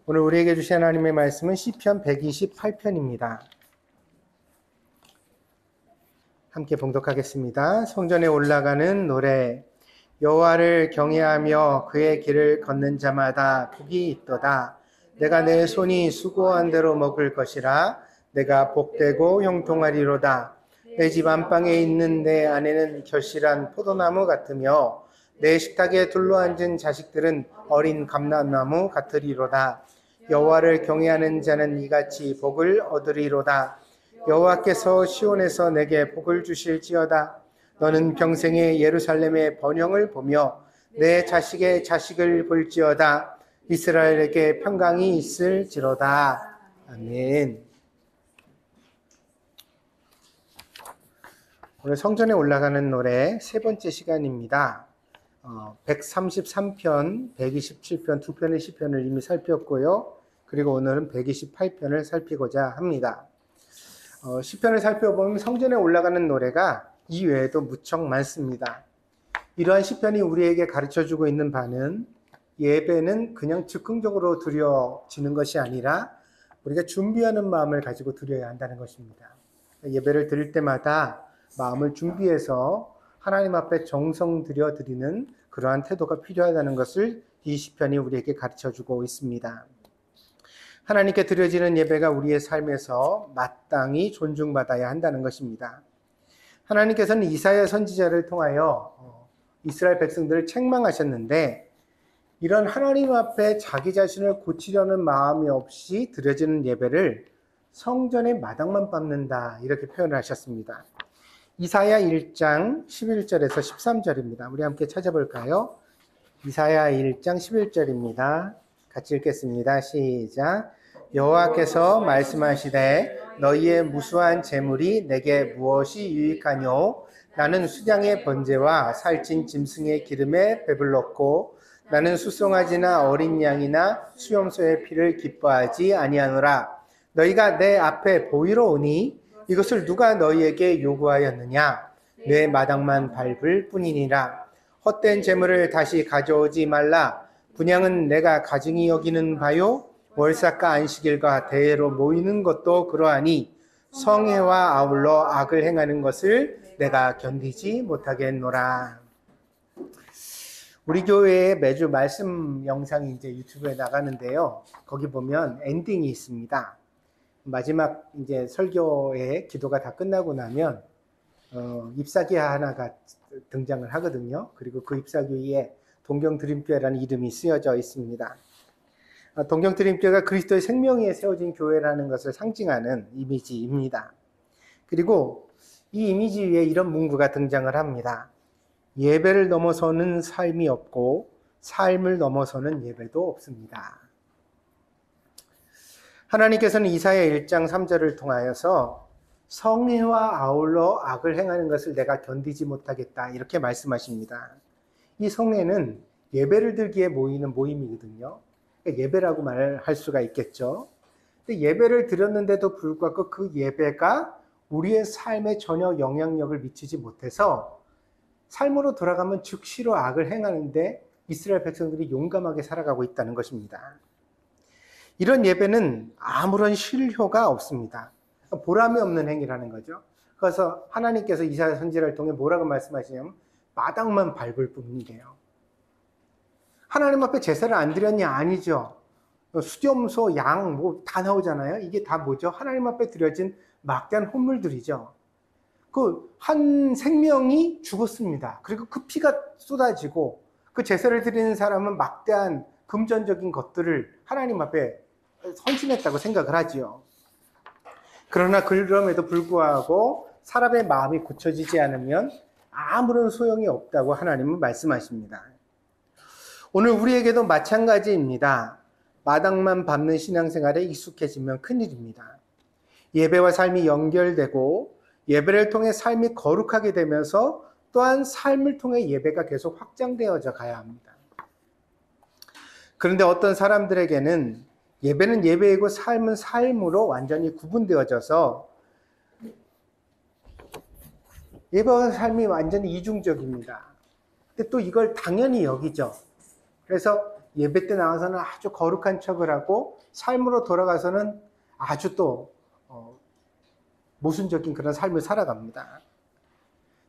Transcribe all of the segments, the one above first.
오늘 우리에게 주신 하나님의 말씀은 시편 128편입니다. 함께 봉독하겠습니다. 성전에 올라가는 노래. 여호와를 경외하며 그의 길을 걷는 자마다 복이 있도다. 내가 내 손이 수고한 대로 먹을 것이라. 내가 복되고 형통하리로다. 내 집 안방에 있는 내 아내는 결실한 포도나무 같으며 내 식탁에 둘러앉은 자식들은 어린 감람나무 같으리로다. 여호와를 경외하는 자는 이같이 복을 얻으리로다. 여호와께서 시온에서 내게 복을 주실지어다. 너는 평생에 예루살렘의 번영을 보며 내 자식의 자식을 볼지어다. 이스라엘에게 평강이 있을지로다. 아멘. 오늘 성전에 올라가는 노래 세 번째 시간입니다. 133편, 127편 두 편의 시편을 이미 살폈고요. 그리고 오늘은 128편을 살피고자 합니다. 시편을 살펴보면 성전에 올라가는 노래가 이 외에도 무척 많습니다. 이러한 시편이 우리에게 가르쳐주고 있는 바는 예배는 그냥 즉흥적으로 드려지는 것이 아니라 우리가 준비하는 마음을 가지고 드려야 한다는 것입니다. 예배를 드릴 때마다 마음을 준비해서 하나님 앞에 정성 들여 드리는 그러한 태도가 필요하다는 것을 이 시편이 우리에게 가르쳐주고 있습니다. 하나님께 드려지는 예배가 우리의 삶에서 마땅히 존중받아야 한다는 것입니다. 하나님께서는 이사야 선지자를 통하여 이스라엘 백성들을 책망하셨는데 이런 하나님 앞에 자기 자신을 고치려는 마음이 없이 드려지는 예배를 성전의 마당만 밟는다 이렇게 표현을 하셨습니다. 이사야 1장 11절에서 13절입니다. 우리 함께 찾아볼까요? 이사야 1장 11절입니다. 같이 읽겠습니다. 시작. 여호와께서 말씀하시되 너희의 무수한 재물이 내게 무엇이 유익하뇨? 나는 수량의 번제와 살찐 짐승의 기름에 배불렀고 나는 수송아지나 어린 양이나 수염소의 피를 기뻐하지 아니하노라. 너희가 내 앞에 보이러 오니 이것을 누가 너희에게 요구하였느냐? 내 마당만 밟을 뿐이니라. 헛된 재물을 다시 가져오지 말라. 분향은 내가 가증히 여기는 바요. 월삭과 안식일과 대회로 모이는 것도 그러하니 성회와 아울러 악을 행하는 것을 내가 견디지 못하겠노라. 우리 교회에 매주 말씀 영상이 이제 유튜브에 나가는데요. 거기 보면 엔딩이 있습니다. 마지막 이제 설교의 기도가 다 끝나고 나면 잎사귀 하나가 등장을 하거든요. 그리고 그 잎사귀 위에 동경드림교회라는 이름이 쓰여져 있습니다. 동경드림교회가 그리스도의 생명 위에 세워진 교회라는 것을 상징하는 이미지입니다. 그리고 이 이미지 위에 이런 문구가 등장을 합니다. 예배를 넘어서는 삶이 없고 삶을 넘어서는 예배도 없습니다. 하나님께서는 이사야 1장 3절을 통하여서 성회와 아울러 악을 행하는 것을 내가 견디지 못하겠다 이렇게 말씀하십니다. 이 성회는 예배를 드리기에 모이는 모임이거든요. 그러니까 예배라고 말할 수가 있겠죠. 근데 예배를 드렸는데도 불구하고 그 예배가 우리의 삶에 전혀 영향력을 미치지 못해서 삶으로 돌아가면 즉시로 악을 행하는데 이스라엘 백성들이 용감하게 살아가고 있다는 것입니다. 이런 예배는 아무런 실효가 없습니다. 보람이 없는 행위라는 거죠. 그래서 하나님께서 이사야 선지자를 통해 뭐라고 말씀하시냐면 마당만 밟을 뿐이래요. 하나님 앞에 제사를 안 드렸냐? 아니죠. 수염소, 양 뭐 다 나오잖아요. 이게 다 뭐죠? 하나님 앞에 드려진 막대한 헌물들이죠. 그 한 생명이 죽었습니다. 그리고 그 피가 쏟아지고 그 제사를 드리는 사람은 막대한 금전적인 것들을 하나님 앞에 헌신했다고 생각을 하지요. 그러나 그럼에도 불구하고 사람의 마음이 고쳐지지 않으면 아무런 소용이 없다고 하나님은 말씀하십니다. 오늘 우리에게도 마찬가지입니다. 마당만 밟는 신앙생활에 익숙해지면 큰일입니다. 예배와 삶이 연결되고 예배를 통해 삶이 거룩하게 되면서 또한 삶을 통해 예배가 계속 확장되어져 가야 합니다. 그런데 어떤 사람들에게는 예배는 예배이고 삶은 삶으로 완전히 구분되어져서 예배와 삶이 완전히 이중적입니다. 근데 또 이걸 당연히 여기죠. 그래서 예배 때 나와서는 아주 거룩한 척을 하고 삶으로 돌아가서는 아주 또 모순적인 그런 삶을 살아갑니다.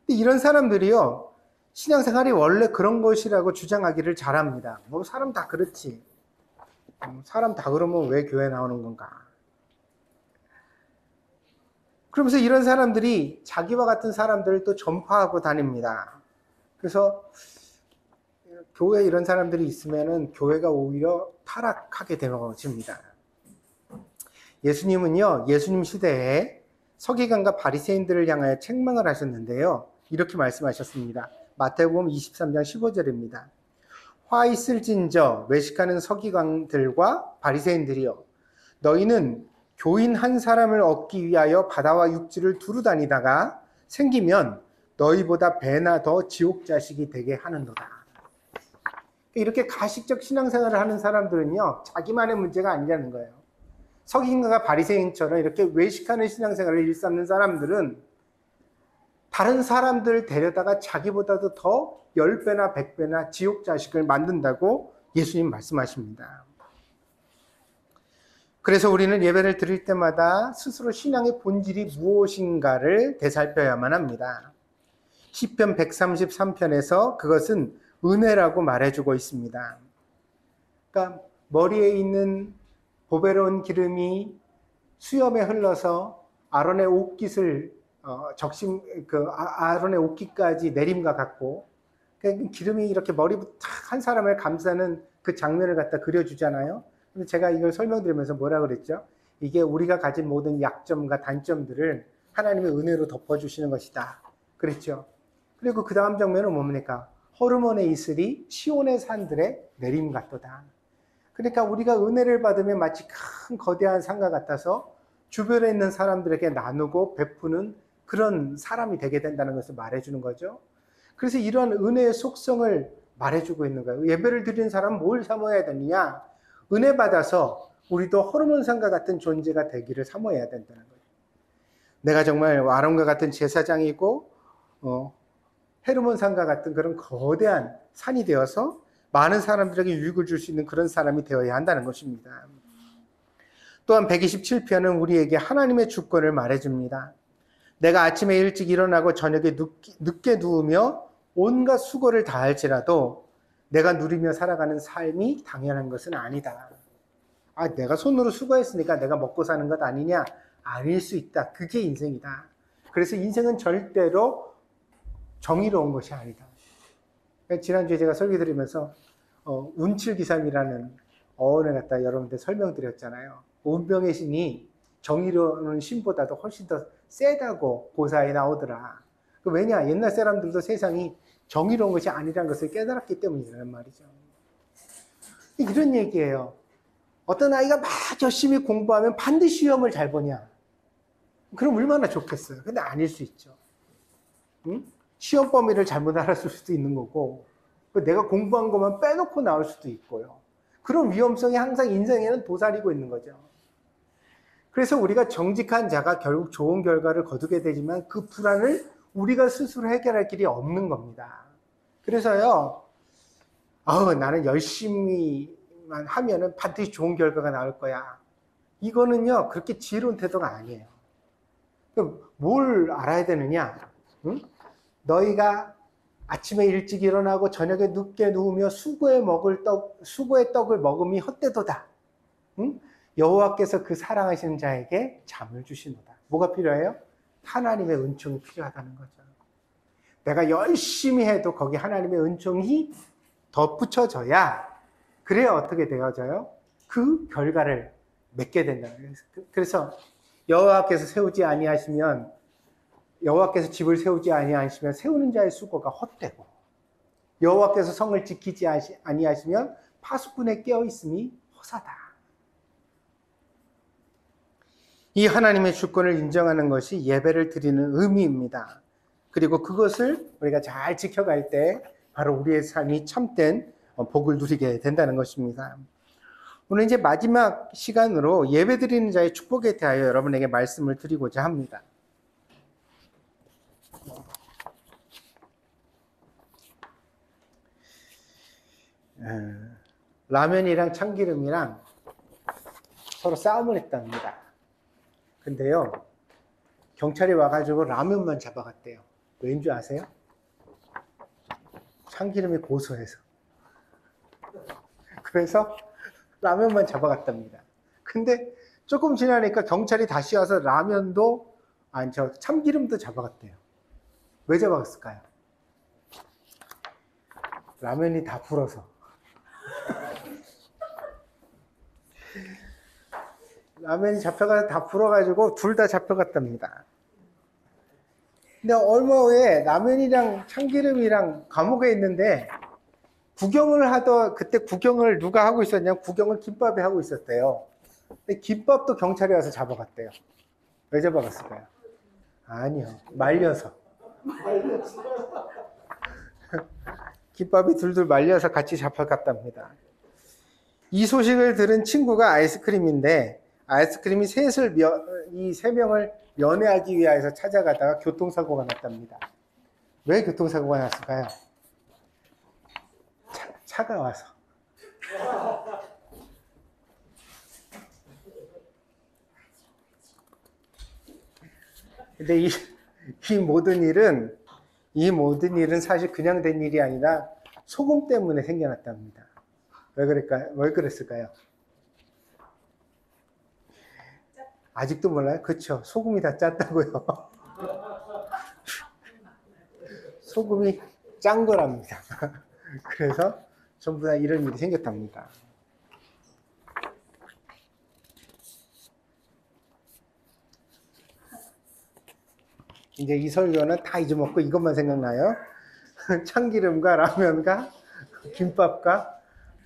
근데 이런 사람들이요, 신앙생활이 원래 그런 것이라고 주장하기를 잘합니다. 뭐 사람 다 그렇지. 사람 다 그러면 왜 교회 나오는 건가? 그러면서 이런 사람들이 자기와 같은 사람들을 또 전파하고 다닙니다. 그래서 교회에 이런 사람들이 있으면은 교회가 오히려 타락하게 되어집니다. 예수님은요, 예수님 시대에 서기관과 바리새인들을 향하여 책망을 하셨는데요. 이렇게 말씀하셨습니다. 마태복음 23장 15절입니다. 화 있을진저 외식하는 서기관들과 바리새인들이여, 너희는 교인 한 사람을 얻기 위하여 바다와 육지를 두루 다니다가 생기면 너희보다 배나 더 지옥 자식이 되게 하는도다. 이렇게 가식적 신앙생활을 하는 사람들은요, 자기만의 문제가 아니라는 거예요. 서기관과 바리새인처럼 이렇게 외식하는 신앙생활을 일삼는 사람들은 다른 사람들을 데려다가 자기보다도 더 10배나 100배나 지옥 자식을 만든다고 예수님 말씀하십니다. 그래서 우리는 예배를 드릴 때마다 스스로 신앙의 본질이 무엇인가를 되살펴야만 합니다. 시편 133편에서 그것은 은혜라고 말해주고 있습니다. 그러니까 머리에 있는 보배로운 기름이 수염에 흘러서 아론의 옷깃을 아론의 옷깃까지 내림과 같고, 그러니까 기름이 이렇게 머리부터 한 사람을 감싸는 그 장면을 갖다 그려주잖아요. 근데 제가 이걸 설명드리면서 뭐라 그랬죠? 이게 우리가 가진 모든 약점과 단점들을 하나님의 은혜로 덮어주시는 것이다. 그랬죠. 그리고 그 다음 장면은 뭡니까? 호르몬의 이슬이 시온의 산들에 내림 같도다. 그러니까 우리가 은혜를 받으면 마치 큰 거대한 산과 같아서 주변에 있는 사람들에게 나누고 베푸는 그런 사람이 되게 된다는 것을 말해주는 거죠. 그래서 이런 은혜의 속성을 말해주고 있는 거예요. 예배를 드리는 사람은 뭘 사모해야 되느냐? 은혜 받아서 우리도 호르몬산과 같은 존재가 되기를 사모해야 된다는 거예요. 내가 정말 아론과 같은 제사장이고 헤르몬산과 같은 그런 거대한 산이 되어서 많은 사람들에게 유익을 줄 수 있는 그런 사람이 되어야 한다는 것입니다. 또한 127편은 우리에게 하나님의 주권을 말해줍니다. 내가 아침에 일찍 일어나고 저녁에 늦게 누우며 온갖 수고를 다할지라도 내가 누리며 살아가는 삶이 당연한 것은 아니다. 내가 손으로 수고했으니까 내가 먹고 사는 것 아니냐? 아닐 수 있다. 그게 인생이다. 그래서 인생은 절대로 정의로운 것이 아니다. 지난주에 제가 설교 드리면서 운칠기삼이라는 어원을 갖다 여러분들 설명드렸잖아요. 운명의 신이 정의로운 신보다도 훨씬 더 세다고 고사에 나오더라. 왜냐? 옛날 사람들도 세상이 정의로운 것이 아니라는 것을 깨달았기 때문이라는 말이죠. 이런 얘기예요. 어떤 아이가 막 열심히 공부하면 반드시 시험을 잘 보냐? 그럼 얼마나 좋겠어요. 근데 아닐 수 있죠. 응? 시험 범위를 잘못 알았을 수도 있는 거고, 내가 공부한 것만 빼놓고 나올 수도 있고요. 그런 위험성이 항상 인생에는 도사리고 있는 거죠. 그래서 우리가 정직한 자가 결국 좋은 결과를 거두게 되지만 그 불안을 우리가 스스로 해결할 길이 없는 겁니다. 그래서요, 나는 열심히만 하면은 반드시 좋은 결과가 나올 거야. 이거는요, 그렇게 지혜로운 태도가 아니에요. 그럼 뭘 알아야 되느냐? 응? 너희가 아침에 일찍 일어나고 저녁에 늦게 누우며 수고의 떡을 먹음이 헛되도다. 응? 여호와께서 그 사랑하시는 자에게 잠을 주시노다. 뭐가 필요해요? 하나님의 은총이 필요하다는 거죠. 내가 열심히 해도 거기 하나님의 은총이 덧붙여져야 그래야 어떻게 되어져요? 그 결과를 맺게 된다는 거예요. 그래서 여호와께서 집을 세우지 아니하시면 세우는 자의 수고가 헛되고, 여호와께서 성을 지키지 아니하시면 파수꾼의 깨어 있음이 허사다. 이 하나님의 주권을 인정하는 것이 예배를 드리는 의미입니다. 그리고 그것을 우리가 잘 지켜갈 때 바로 우리의 삶이 참된 복을 누리게 된다는 것입니다. 오늘 이제 마지막 시간으로 예배 드리는 자의 축복에 대하여 여러분에게 말씀을 드리고자 합니다. 라면이랑 참기름이랑 서로 싸움을 했답니다. 근데요, 경찰이 와가지고 라면만 잡아갔대요. 왠 줄 아세요? 참기름이 고소해서. 그래서 라면만 잡아갔답니다. 근데 조금 지나니까 경찰이 다시 와서 라면도, 아니, 참기름도 잡아갔대요. 왜 잡아갔을까요? 라면이 다 불어서. 라면이 잡혀가서 다 불어가지고 둘 다 잡혀갔답니다. 근데 얼마 후에 라면이랑 참기름이랑 감옥에 있는데 그때 구경을 누가 하고 있었냐면 구경을 김밥이 하고 있었대요. 근데 김밥도 경찰이 와서 잡아갔대요. 왜 잡아갔을까요? 아니요, 말려서. 김밥이 둘둘 말려서 같이 잡혀갔답니다. 이 소식을 들은 친구가 아이스크림인데 아이스크림이 이 세 명을 연애하기 위해서 찾아가다가 교통사고가 났답니다. 왜 교통사고가 났을까요? 차가 와서. 근데 이 모든 일은 사실 그냥 된 일이 아니라 소금 때문에 생겨났답니다. 왜 그랬을까요? 아직도 몰라요? 그쵸. 소금이 다 짰다고요. 소금이 짠 거랍니다. 그래서 전부 다 이런 일이 생겼답니다. 이제 이 설교는 다 잊어먹고 이것만 생각나요. 참기름과 라면과 김밥과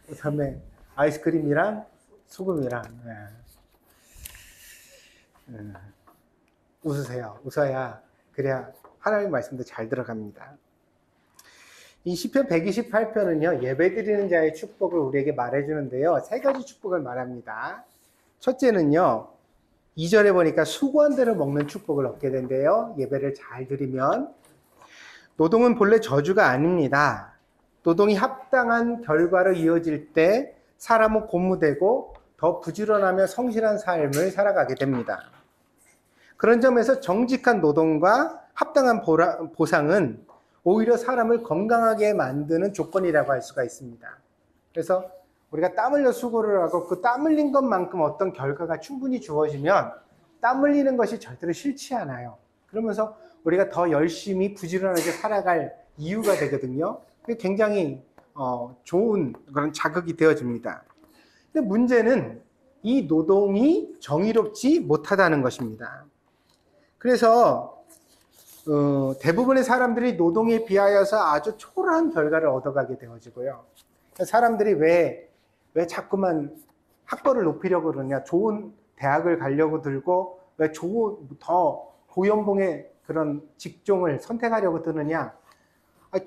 그다음에 아이스크림이랑 소금이랑. 웃으세요. 웃어야 그래야 하나님 말씀도 잘 들어갑니다. 이 시편 128편은요, 예배드리는 자의 축복을 우리에게 말해주는데요, 세 가지 축복을 말합니다. 첫째는요, 2절에 보니까 수고한 대로 먹는 축복을 얻게 된대요. 예배를 잘 드리면. 노동은 본래 저주가 아닙니다. 노동이 합당한 결과로 이어질 때 사람은 고무되고 더 부지런하며 성실한 삶을 살아가게 됩니다. 그런 점에서 정직한 노동과 합당한 보상은 오히려 사람을 건강하게 만드는 조건이라고 할 수가 있습니다. 그래서 우리가 땀 흘려 수고를 하고 그 땀 흘린 것만큼 어떤 결과가 충분히 주어지면 땀 흘리는 것이 절대로 싫지 않아요. 그러면서 우리가 더 열심히 부지런하게 살아갈 이유가 되거든요. 그게 굉장히 좋은 그런 자극이 되어집니다. 근데 문제는 이 노동이 정의롭지 못하다는 것입니다. 그래서 대부분의 사람들이 노동에 비하여서 아주 초라한 결과를 얻어가게 되어지고요. 사람들이 왜 자꾸만 학벌을 높이려고 그러냐, 좋은 대학을 가려고 들고 왜 더 고연봉의 그런 직종을 선택하려고 드느냐,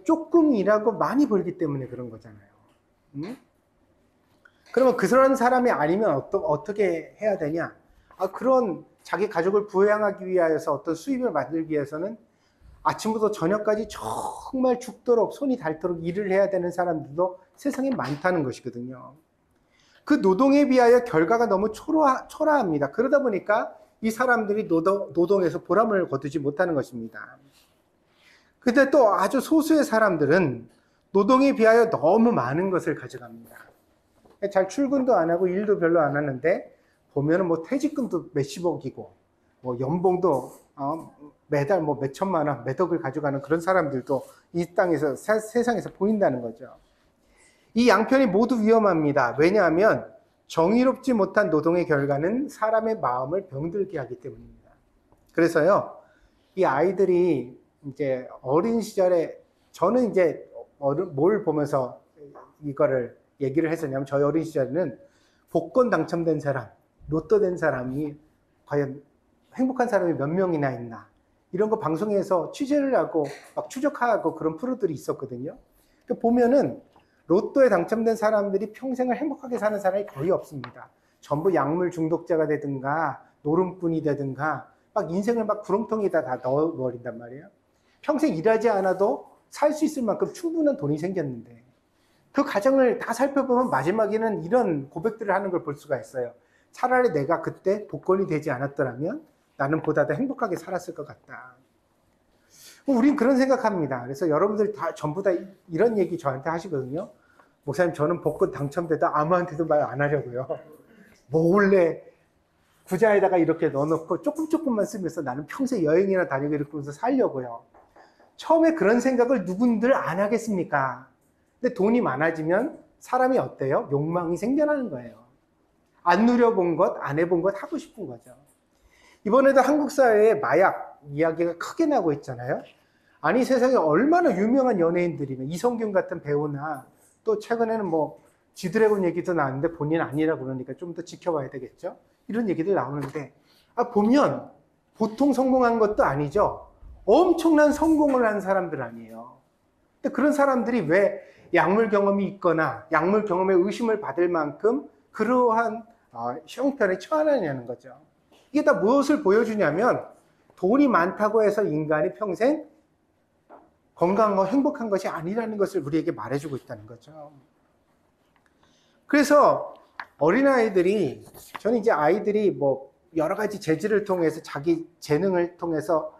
조금 일하고 많이 벌기 때문에 그런 거잖아요. 그러면 그런 사람이 아니면 어떻게 해야 되냐? 그런 자기 가족을 부양하기 위하여서 어떤 수입을 만들기 위해서는 아침부터 저녁까지 정말 죽도록 손이 닳도록 일을 해야 되는 사람들도 세상에 많다는 것이거든요. 그 노동에 비하여 결과가 너무 초라합니다. 그러다 보니까 이 사람들이 노동에서 보람을 거두지 못하는 것입니다. 근데 또 아주 소수의 사람들은 노동에 비하여 너무 많은 것을 가져갑니다. 잘 출근도 안 하고 일도 별로 안 하는데 보면은 뭐 퇴직금도 몇십억이고 뭐 연봉도 매달 뭐 몇천만 원, 몇억을 가져가는 그런 사람들도 이 땅에서 세상에서 보인다는 거죠. 이 양편이 모두 위험합니다. 왜냐하면 정의롭지 못한 노동의 결과는 사람의 마음을 병들게 하기 때문입니다. 그래서요, 이 아이들이 이제 어린 시절에, 저는 이제 뭘 보면서 이거를 얘기를 했었냐면, 저희 어린 시절에는 복권 당첨된 사람, 로또 된 사람이 과연 행복한 사람이 몇 명이나 있나, 이런 거 방송에서 취재를 하고 막 추적하고 그런 프로들이 있었거든요. 보면은 로또에 당첨된 사람들이 평생을 행복하게 사는 사람이 거의 없습니다. 전부 약물 중독자가 되든가 노름꾼이 되든가 막 인생을 막 구렁텅이에다 다 넣어버린단 말이에요. 평생 일하지 않아도 살 수 있을 만큼 충분한 돈이 생겼는데, 그 과정을 다 살펴보면 마지막에는 이런 고백들을 하는 걸 볼 수가 있어요. 차라리 내가 그때 복권이 되지 않았더라면 나는 보다 더 행복하게 살았을 것 같다. 우린 그런 생각합니다. 그래서 여러분들 다 전부 다 이런 얘기 저한테 하시거든요. 목사님, 저는 복권 당첨되다 아무한테도 말 안 하려고요. 몰래 구자에다가 이렇게 넣어놓고 조금만 쓰면서 나는 평생 여행이나 다니고 이렇게 하면서 살려고요. 처음에 그런 생각을 누군들 안 하겠습니까? 근데 돈이 많아지면 사람이 어때요? 욕망이 생겨나는 거예요. 안 누려본 것, 안 해본 것 하고 싶은 거죠. 이번에도 한국 사회에 마약 이야기가 크게 나고 있잖아요. 아니, 세상에 얼마나 유명한 연예인들이면 이성균 같은 배우나 또 최근에는 뭐 지드래곤 얘기도 나왔는데 본인 아니라 그러니까 좀 더 지켜봐야 되겠죠. 이런 얘기들 나오는데 보면 보통 성공한 것도 아니죠. 엄청난 성공을 한 사람들 아니에요. 근데 그런 사람들이 왜 약물 경험이 있거나 약물 경험에 의심을 받을 만큼 그러한 형편에 처하느냐는 거죠. 이게 다 무엇을 보여주냐면 돈이 많다고 해서 인간이 평생 건강하고 행복한 것이 아니라는 것을 우리에게 말해주고 있다는 거죠. 그래서 어린아이들이, 저는 이제 아이들이 뭐 여러 가지 재질을 통해서 자기 재능을 통해서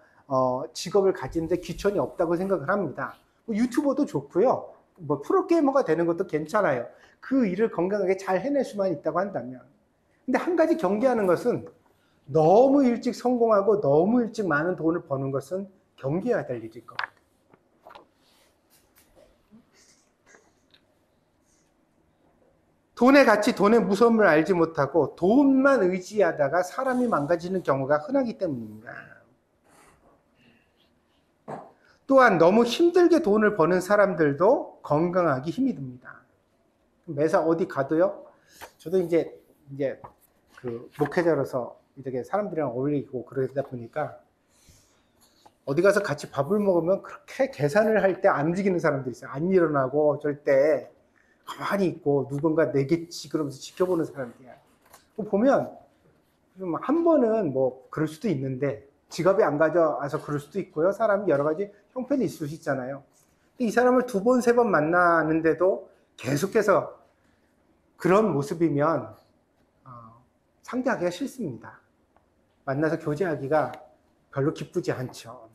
직업을 가지는데 귀천이 없다고 생각을 합니다. 뭐 유튜버도 좋고요. 뭐 프로게이머가 되는 것도 괜찮아요. 그 일을 건강하게 잘 해낼 수만 있다고 한다면. 근데 한 가지 경계하는 것은 너무 일찍 성공하고 너무 일찍 많은 돈을 버는 것은 경계해야 될 일일 것 같아요. 돈의 가치, 돈의 무서움을 알지 못하고 돈만 의지하다가 사람이 망가지는 경우가 흔하기 때문입니다. 또한 너무 힘들게 돈을 버는 사람들도 건강하기 힘이 듭니다. 매사 어디 가도요. 저도 이제 그 목회자로서 이렇게 사람들이랑 어울리고 그러다 보니까 어디 가서 같이 밥을 먹으면 그렇게 계산을 할 때 안 움직이는 사람들이 있어요. 안 일어나고 절대 가만히 있고 누군가 내겠지 그러면서 지켜보는 사람들이야. 보면 한 번은 뭐 그럴 수도 있는데 지갑에 안 가져와서 그럴 수도 있고요. 사람이 여러 가지 형편이 있을 수 있잖아요. 이 사람을 두 번, 세 번 만나는데도 계속해서 그런 모습이면 상대하기가 싫습니다. 만나서 교제하기가 별로 기쁘지 않죠.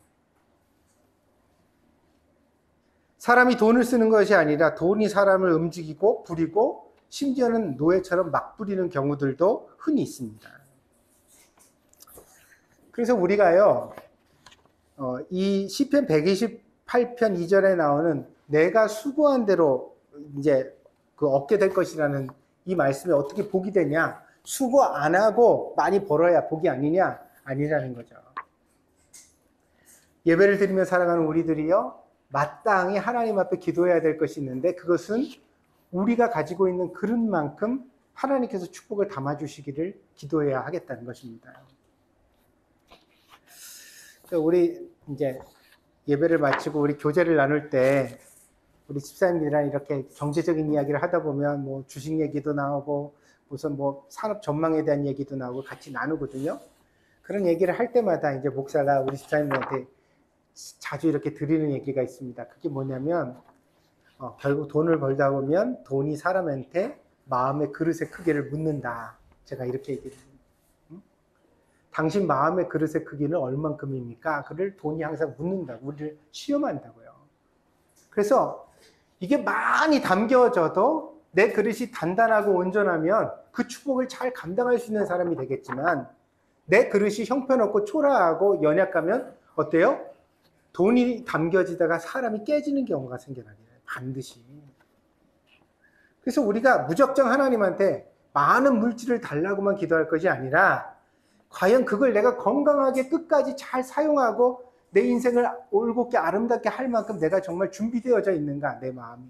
사람이 돈을 쓰는 것이 아니라 돈이 사람을 움직이고 부리고 심지어는 노예처럼 막 부리는 경우들도 흔히 있습니다. 그래서 우리가요, 이 시편 128편 2절에 나오는 내가 수고한 대로 이제 그 얻게 될 것이라는 이 말씀이 어떻게 복이 되냐? 수고 안 하고 많이 벌어야 복이 아니냐? 아니라는 거죠. 예배를 드리며 살아가는 우리들이요, 마땅히 하나님 앞에 기도해야 될 것이 있는데 그것은 우리가 가지고 있는 그릇만큼 하나님께서 축복을 담아주시기를 기도해야 하겠다는 것입니다. 우리 이제 예배를 마치고 우리 교제를 나눌 때 우리 집사님들이랑 이렇게 경제적인 이야기를 하다 보면 뭐 주식 얘기도 나오고 무슨 뭐 산업 전망에 대한 얘기도 나오고 같이 나누거든요. 그런 얘기를 할 때마다 이제 목사가 우리 집사님들한테 자주 이렇게 드리는 얘기가 있습니다. 그게 뭐냐면 결국 돈을 벌다 보면 돈이 사람한테 마음의 그릇의 크기를 묻는다. 제가 이렇게 얘기합니다. 당신 마음의 그릇의 크기는 얼만큼입니까? 그를 돈이 항상 묻는다고, 우리를 시험한다고요. 그래서 이게 많이 담겨져도 내 그릇이 단단하고 온전하면 그 축복을 잘 감당할 수 있는 사람이 되겠지만 내 그릇이 형편없고 초라하고 연약하면 어때요? 돈이 담겨지다가 사람이 깨지는 경우가 생겨나게 돼요. 반드시. 그래서 우리가 무작정 하나님한테 많은 물질을 달라고만 기도할 것이 아니라 과연 그걸 내가 건강하게 끝까지 잘 사용하고 내 인생을 올곧게 아름답게 할 만큼 내가 정말 준비되어져 있는가, 내 마음이.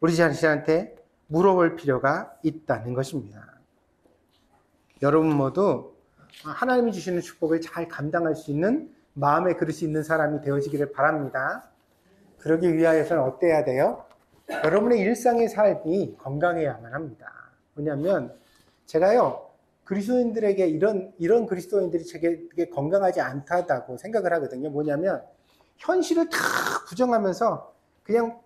우리 자신한테 물어볼 필요가 있다는 것입니다. 여러분 모두 하나님이 주시는 축복을 잘 감당할 수 있는 마음의 그릇이 있는 사람이 되어지기를 바랍니다. 그러기 위하여서는 어때야 돼요? 여러분의 일상의 삶이 건강해야만 합니다. 왜냐하면 제가요, 그리스도인들에게 이런 그리스도인들이 되게 건강하지 않다고 생각을 하거든요. 뭐냐면 현실을 다 부정하면서 그냥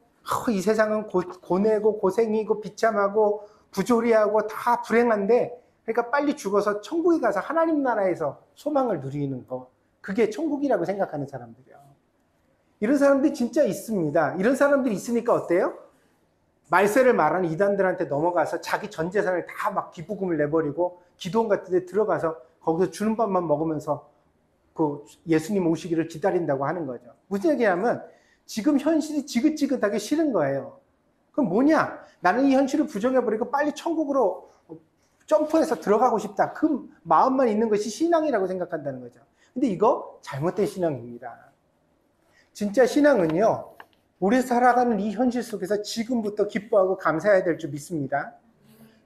이 세상은 고뇌고 고생이고 비참하고 부조리하고 다 불행한데, 그러니까 빨리 죽어서 천국에 가서 하나님 나라에서 소망을 누리는 거, 그게 천국이라고 생각하는 사람들이요. 이런 사람들이 진짜 있습니다. 이런 사람들이 있으니까 어때요? 말세를 말하는 이단들한테 넘어가서 자기 전 재산을 다 막 기부금을 내버리고 기도원 같은 데 들어가서 거기서 주는 밥만 먹으면서 그 예수님 오시기를 기다린다고 하는 거죠. 무슨 얘기냐면 지금 현실이 지긋지긋하게 싫은 거예요. 그럼 뭐냐? 나는 이 현실을 부정해버리고 빨리 천국으로 점프해서 들어가고 싶다. 그 마음만 있는 것이 신앙이라고 생각한다는 거죠. 근데 이거 잘못된 신앙입니다. 진짜 신앙은요, 우리 살아가는 이 현실 속에서 지금부터 기뻐하고 감사해야 될 줄 믿습니다.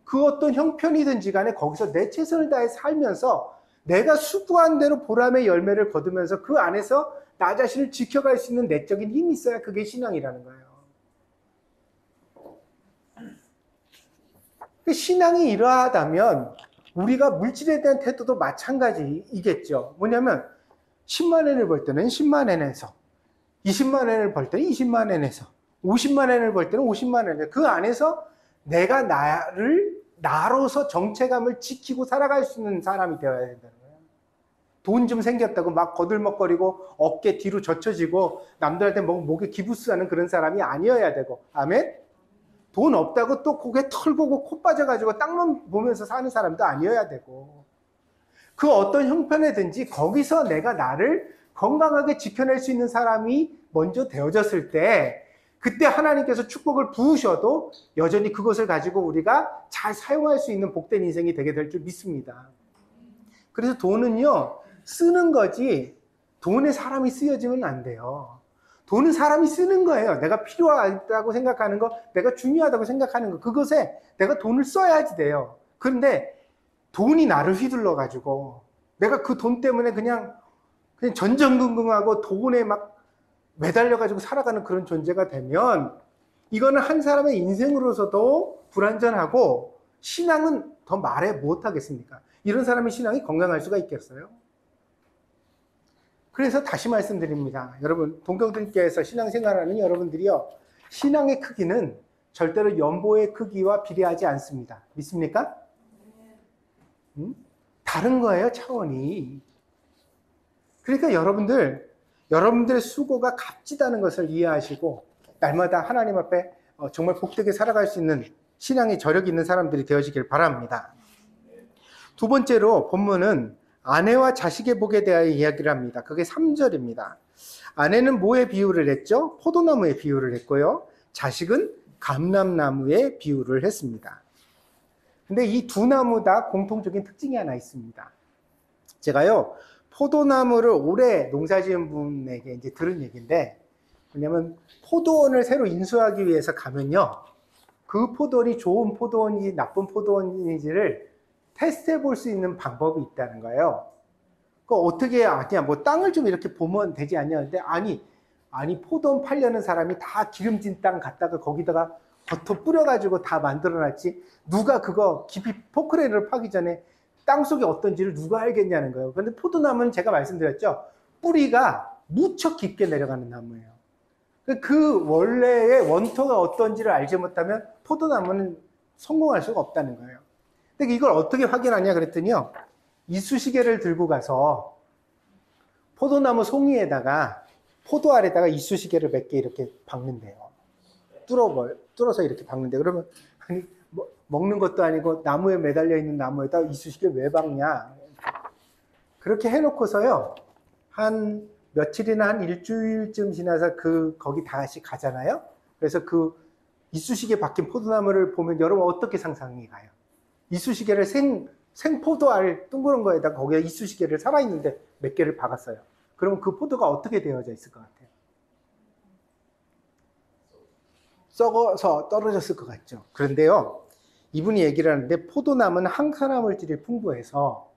그 어떤 형편이든지 간에 거기서 내 최선을 다해 살면서 내가 수고한 대로 보람의 열매를 거두면서 그 안에서 나 자신을 지켜갈 수 있는 내적인 힘이 있어야 그게 신앙이라는 거예요. 신앙이 이러하다면 우리가 물질에 대한 태도도 마찬가지이겠죠. 뭐냐면 10만 엔을 벌 때는 10만 엔에서, 20만 엔을 벌 때는 20만 엔에서, 50만 엔을 벌 때는 50만 엔에서, 그 안에서 내가 나로서 정체감을 지키고 살아갈 수 있는 사람이 되어야 된다는 거예요. 돈 좀 생겼다고 막 거들먹거리고 어깨 뒤로 젖혀지고 남들한테 목에 기부스하는 그런 사람이 아니어야 되고, 아멘? 돈 없다고 또 고개 털고 코 빠져가지고 땅만 보면서 사는 사람도 아니어야 되고, 그 어떤 형편이든지 거기서 내가 나를 건강하게 지켜낼 수 있는 사람이 먼저 되어졌을 때, 그때 하나님께서 축복을 부으셔도 여전히 그것을 가지고 우리가 잘 사용할 수 있는 복된 인생이 되게 될 줄 믿습니다. 그래서 돈은요, 쓰는 거지 돈에 사람이 쓰여지면 안 돼요. 돈은 사람이 쓰는 거예요. 내가 필요하다고 생각하는 거, 내가 중요하다고 생각하는 거, 그것에 내가 돈을 써야지 돼요. 그런데 돈이 나를 휘둘러 가지고 내가 그 돈 때문에 그냥 전전긍긍하고 돈에 막 매달려 가지고 살아가는 그런 존재가 되면 이거는 한 사람의 인생으로서도 불완전하고, 신앙은 더 말해 못하겠습니까? 이런 사람의 신앙이 건강할 수가 있겠어요? 그래서 다시 말씀드립니다. 여러분, 동경들께서 신앙생활하는 여러분들이요, 신앙의 크기는 절대로 연보의 크기와 비례하지 않습니다. 믿습니까? 다른 거예요, 차원이. 그러니까 여러분들의 수고가 값지다는 것을 이해하시고 날마다 하나님 앞에 정말 복되게 살아갈 수 있는 신앙의 저력이 있는 사람들이 되어지길 바랍니다. 두 번째로 본문은 아내와 자식의 복에 대하여 이야기를 합니다. 그게 3절입니다. 아내는 뭐에 비유를 했죠? 포도나무에 비유를 했고요. 자식은 감람나무에 비유를 했습니다. 근데 이 두 나무 다 공통적인 특징이 하나 있습니다. 제가요, 포도나무를 오래 농사지은 분에게 이제 들은 얘기인데, 왜냐면 포도원을 새로 인수하기 위해서 가면요, 그 포도원이 좋은 포도원인지 나쁜 포도원인지를 테스트해 볼 수 있는 방법이 있다는 거예요. 그 어떻게 아니야? 뭐 땅을 좀 이렇게 보면 되지 않냐? 근데 아니 포도원 팔려는 사람이 다 기름진 땅 갖다가 거기다가 버터 뿌려가지고 다 만들어놨지, 누가 그거 깊이 포크레인을 파기 전에 땅 속에 어떤지를 누가 알겠냐는 거예요. 그런데 포도나무는 제가 말씀드렸죠, 뿌리가 무척 깊게 내려가는 나무예요. 그 원래의 원토가 어떤지를 알지 못하면 포도나무는 성공할 수가 없다는 거예요. 근데 이걸 어떻게 확인하냐 그랬더니요, 이쑤시개를 들고 가서 포도나무 송이에다가 포도알에다가 이쑤시개를 몇 개 이렇게 박는데요. 뚫어서 이렇게 박는데, 그러면 아니 먹는 것도 아니고 나무에 매달려 있는 나무에다 이쑤시개 왜 박냐? 그렇게 해놓고서요, 한 며칠이나 한 일주일쯤 지나서 거기 다시 가잖아요. 그래서 그 이쑤시개 박힌 포도나무를 보면 여러분 어떻게 상상이 가요? 이쑤시개를 생포도알 둥그런 거에다 거기에 이쑤시개를 살아있는데 몇 개를 박았어요. 그러면 그 포도가 어떻게 되어져 있을 것 같아요? 썩어서 떨어졌을 것 같죠. 그런데요, 이분이 얘기를 하는데 포도나무는 항산화 물질이 풍부해서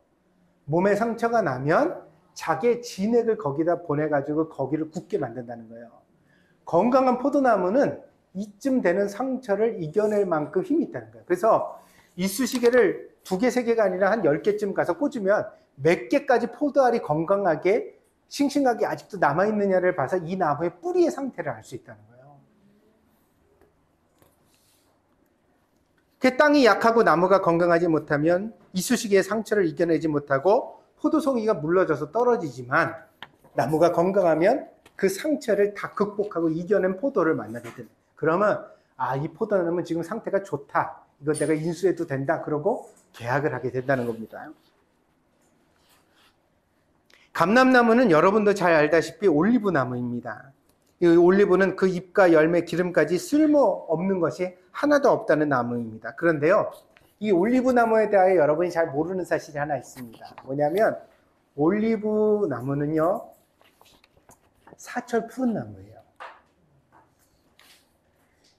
몸에 상처가 나면 자기의 진액을 거기다 보내가지고 거기를 굳게 만든다는 거예요. 건강한 포도나무는 이쯤 되는 상처를 이겨낼 만큼 힘이 있다는 거예요. 그래서 이쑤시개를 2개, 3개가 아니라 한 10개쯤 가서 꽂으면 몇 개까지 포도알이 건강하게 싱싱하게 아직도 남아있느냐를 봐서 이 나무의 뿌리의 상태를 알 수 있다는 거예요. 그 땅이 약하고 나무가 건강하지 못하면 이쑤시개의 상처를 이겨내지 못하고 포도송이가 물러져서 떨어지지만, 나무가 건강하면 그 상처를 다 극복하고 이겨낸 포도를 만나게 됩니다. 그러면 이 포도나무는 지금 상태가 좋다, 이거 내가 인수해도 된다, 그러고 계약을 하게 된다는 겁니다. 감람나무는 여러분도 잘 알다시피 올리브 나무입니다. 이 올리브는 그 잎과 열매, 기름까지 쓸모없는 것이 하나도 없다는 나무입니다. 그런데요, 이 올리브 나무에 대하여 여러분이 잘 모르는 사실이 하나 있습니다. 뭐냐면 올리브 나무는요, 사철 푸른 나무예요.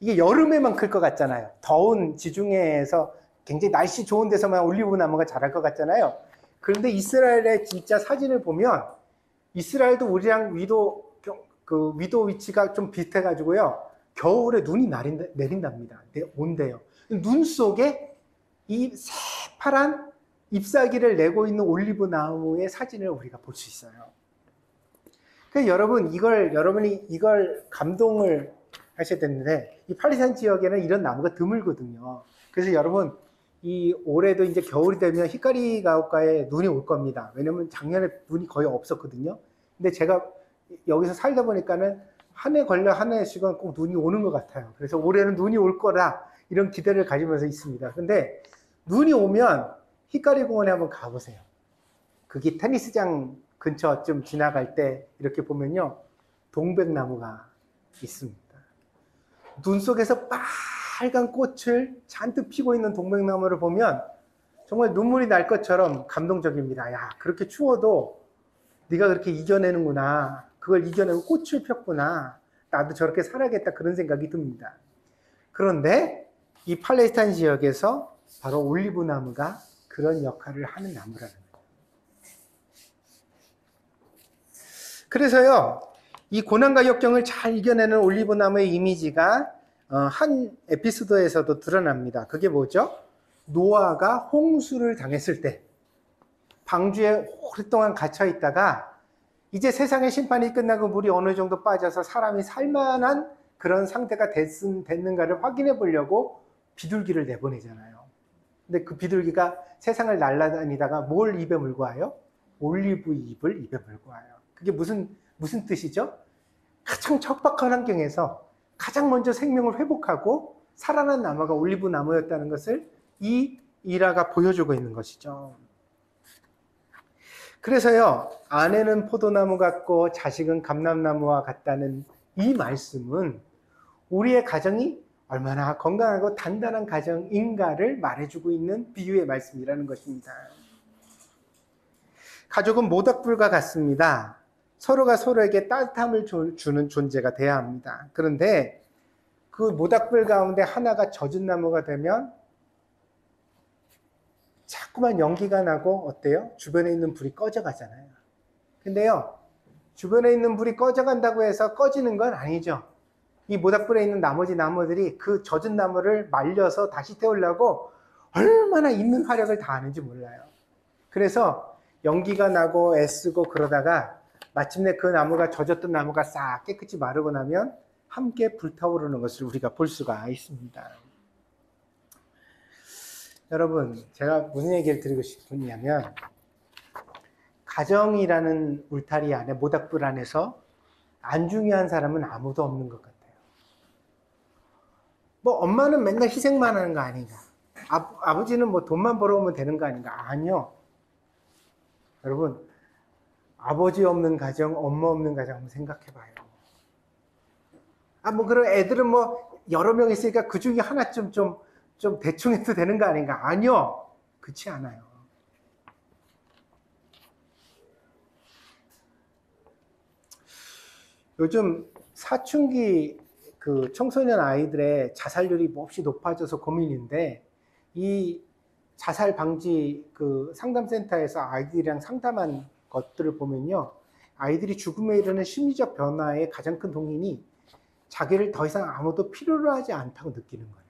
이게 여름에만 클 것 같잖아요. 더운 지중해에서 굉장히 날씨 좋은 데서만 올리브 나무가 자랄 것 같잖아요. 그런데 이스라엘의 진짜 사진을 보면 이스라엘도 우리랑 위도 위치가 좀 비슷해가지고요, 겨울에 눈이 내린답니다. 온대요. 눈 속에 이 새파란 잎사귀를 내고 있는 올리브 나무의 사진을 우리가 볼 수 있어요. 그러니까 여러분이 이걸 감동을 하셔야 되는데, 이 팔레스타인 지역에는 이런 나무가 드물거든요. 그래서 여러분, 이 올해도 이제 겨울이 되면 히카리 가옥가에 눈이 올 겁니다. 왜냐면 작년에 눈이 거의 없었거든요. 근데 제가 여기서 살다 보니까는 한 해 걸려 한 해씩은 꼭 눈이 오는 것 같아요. 그래서 올해는 눈이 올 거라 이런 기대를 가지면서 있습니다. 근데 눈이 오면 히카리 공원에 한번 가보세요. 거기 테니스장 근처쯤 지나갈 때 이렇게 보면요, 동백나무가 있습니다. 눈 속에서 빨간 꽃을 잔뜩 피고 있는 동백나무를 보면 정말 눈물이 날 것처럼 감동적입니다. 야, 그렇게 추워도 네가 그렇게 이겨내는구나. 그걸 이겨내고 꽃을 폈구나. 나도 저렇게 살아야겠다, 그런 생각이 듭니다. 그런데 이 팔레스타인 지역에서 바로 올리브 나무가 그런 역할을 하는 나무라는 거예요. 그래서요, 이 고난과 역경을 잘 이겨내는 올리브 나무의 이미지가 한 에피소드에서도 드러납니다. 그게 뭐죠? 노아가 홍수를 당했을 때 방주에 오랫동안 갇혀 있다가 이제 세상의 심판이 끝나고 물이 어느 정도 빠져서 사람이 살만한 그런 상태가 됐는가를 확인해 보려고 비둘기를 내보내잖아요. 근데 그 비둘기가 세상을 날아다니다가 뭘 입에 물고 와요? 올리브 잎을 입에 물고 와요. 그게 무슨 뜻이죠? 가장 척박한 환경에서 가장 먼저 생명을 회복하고 살아난 나무가 올리브 나무였다는 것을 이 일화가 보여주고 있는 것이죠. 그래서요, 아내는 포도나무 같고 자식은 감람나무와 같다는 이 말씀은 우리의 가정이 얼마나 건강하고 단단한 가정인가를 말해주고 있는 비유의 말씀이라는 것입니다. 가족은 모닥불과 같습니다. 서로가 서로에게 따뜻함을 주는 존재가 돼야 합니다. 그런데 그 모닥불 가운데 하나가 젖은 나무가 되면 자꾸만 연기가 나고 어때요? 주변에 있는 불이 꺼져가잖아요. 근데요, 주변에 있는 불이 꺼져간다고 해서 꺼지는 건 아니죠. 이 모닥불에 있는 나머지 나무들이 그 젖은 나무를 말려서 다시 태우려고 얼마나 있는 화력을 다하는지 몰라요. 그래서 연기가 나고 애쓰고 그러다가 마침내 그 나무가, 젖었던 나무가 싹 깨끗이 마르고 나면 함께 불타오르는 것을 우리가 볼 수가 있습니다. 여러분, 제가 무슨 얘기를 드리고 싶으냐면, 가정이라는 울타리 안에, 모닥불 안에서 안 중요한 사람은 아무도 없는 것 같아요. 뭐 엄마는 맨날 희생만 하는 거 아닌가? 아버지는 뭐 돈만 벌어오면 되는 거 아닌가? 아니요. 여러분, 아버지 없는 가정, 엄마 없는 가정 한번 생각해봐요. 뭐 그런 애들은 뭐 여러 명 있으니까 그 중에 하나쯤 좀 대충 해도 되는 거 아닌가? 아니요. 그렇지 않아요. 요즘 사춘기 그 청소년 아이들의 자살률이 몹시 높아져서 고민인데, 이 자살 방지 그 상담센터에서 아이들이랑 상담한 것들을 보면요, 아이들이 죽음에 이르는 심리적 변화의 가장 큰 동인이 자기를 더 이상 아무도 필요로 하지 않다고 느끼는 거예요.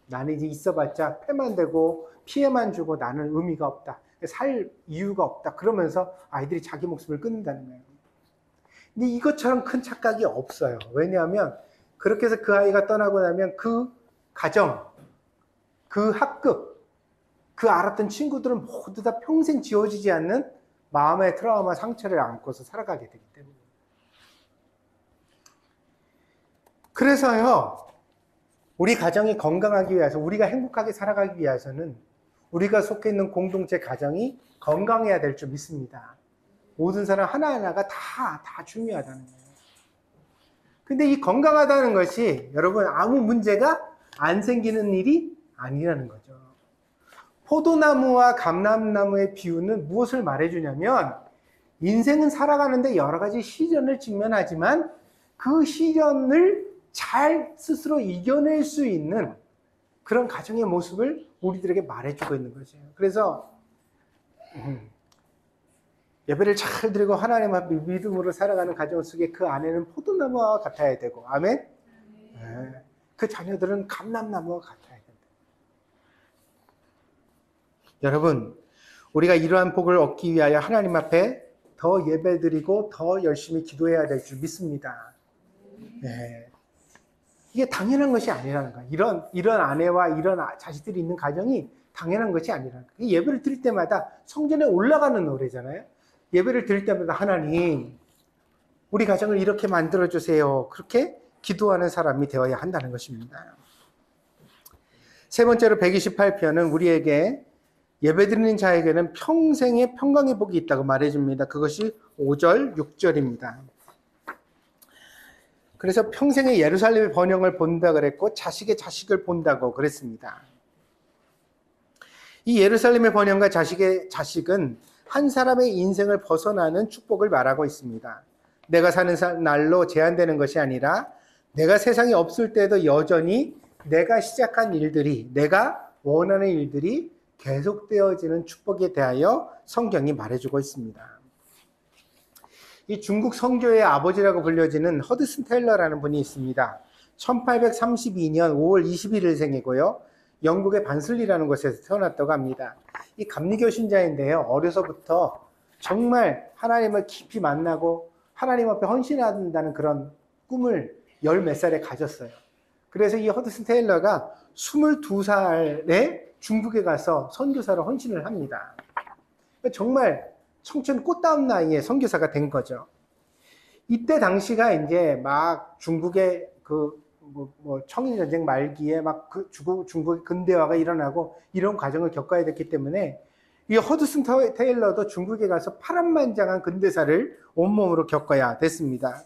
나는 이제 있어봤자 패만 되고 피해만 주고 나는 의미가 없다, 살 이유가 없다, 그러면서 아이들이 자기 목숨을 끊는다는 거예요. 근데 이것처럼 큰 착각이 없어요. 왜냐하면 그렇게 해서 그 아이가 떠나고 나면 그 가정, 그 학급, 그 알았던 친구들은 모두 다 평생 지워지지 않는 마음의 트라우마 상처를 안고서 살아가게 되기 때문에. 그래서요, 우리 가정이 건강하기 위해서, 우리가 행복하게 살아가기 위해서는 우리가 속해 있는 공동체 가정이 건강해야 될 줄 믿습니다. 모든 사람 하나하나가 다 중요하다는 거예요. 근데 이 건강하다는 것이 여러분 아무 문제가 안 생기는 일이 아니라는 거죠. 포도나무와 감람나무의 비유는 무엇을 말해주냐면, 인생은 살아가는데 여러 가지 시련을 직면하지만 그 시련을 잘 스스로 이겨낼 수 있는 그런 가정의 모습을 우리들에게 말해주고 있는 거죠. 그래서 예배를 잘 드리고 하나님 앞에 믿음으로 살아가는 가정 속에 그 아내는 포도나무와 같아야 되고, 아멘? 네. 그 자녀들은 감람나무와 같아야 된다. 여러분, 우리가 이러한 복을 얻기 위하여 하나님 앞에 더 예배드리고 더 열심히 기도해야 될 줄 믿습니다. 네. 이게 당연한 것이 아니라는 거예요. 이런 아내와 이런 자식들이 있는 가정이 당연한 것이 아니라는 거예요. 예배를 드릴 때마다 성전에 올라가는 노래잖아요. 예배를 드릴 때마다 하나님, 우리 가정을 이렇게 만들어주세요. 그렇게 기도하는 사람이 되어야 한다는 것입니다. 세 번째로 128편은 우리에게 예배드리는 자에게는 평생의 평강의 복이 있다고 말해줍니다. 그것이 5절, 6절입니다. 그래서 평생의 예루살렘의 번영을 본다 그랬고 자식의 자식을 본다고 그랬습니다. 이 예루살렘의 번영과 자식의 자식은 한 사람의 인생을 벗어나는 축복을 말하고 있습니다. 내가 사는 날로 제한되는 것이 아니라 내가 세상에 없을 때도 여전히 내가 시작한 일들이, 내가 원하는 일들이 계속되어지는 축복에 대하여 성경이 말해주고 있습니다. 이 중국 선교의 아버지라고 불려지는 허드슨 테일러라는 분이 있습니다. 1832년 5월 21일 생이고요. 영국의 반슬리라는 곳에서 태어났다고 합니다. 이 감리교 신자인데요. 어려서부터 정말 하나님을 깊이 만나고 하나님 앞에 헌신한다는 그런 꿈을 10몇 살에 가졌어요. 그래서 이 허드슨 테일러가 22살에 중국에 가서 선교사로 헌신을 합니다. 정말 청춘 꽃다운 나이에 선교사가 된 거죠. 이때 당시가 이제 막 중국의 청일전쟁 말기에 막 중국의 근대화가 일어나고 이런 과정을 겪어야 됐기 때문에 이 허드슨 테일러도 중국에 가서 파란만장한 근대사를 온몸으로 겪어야 됐습니다.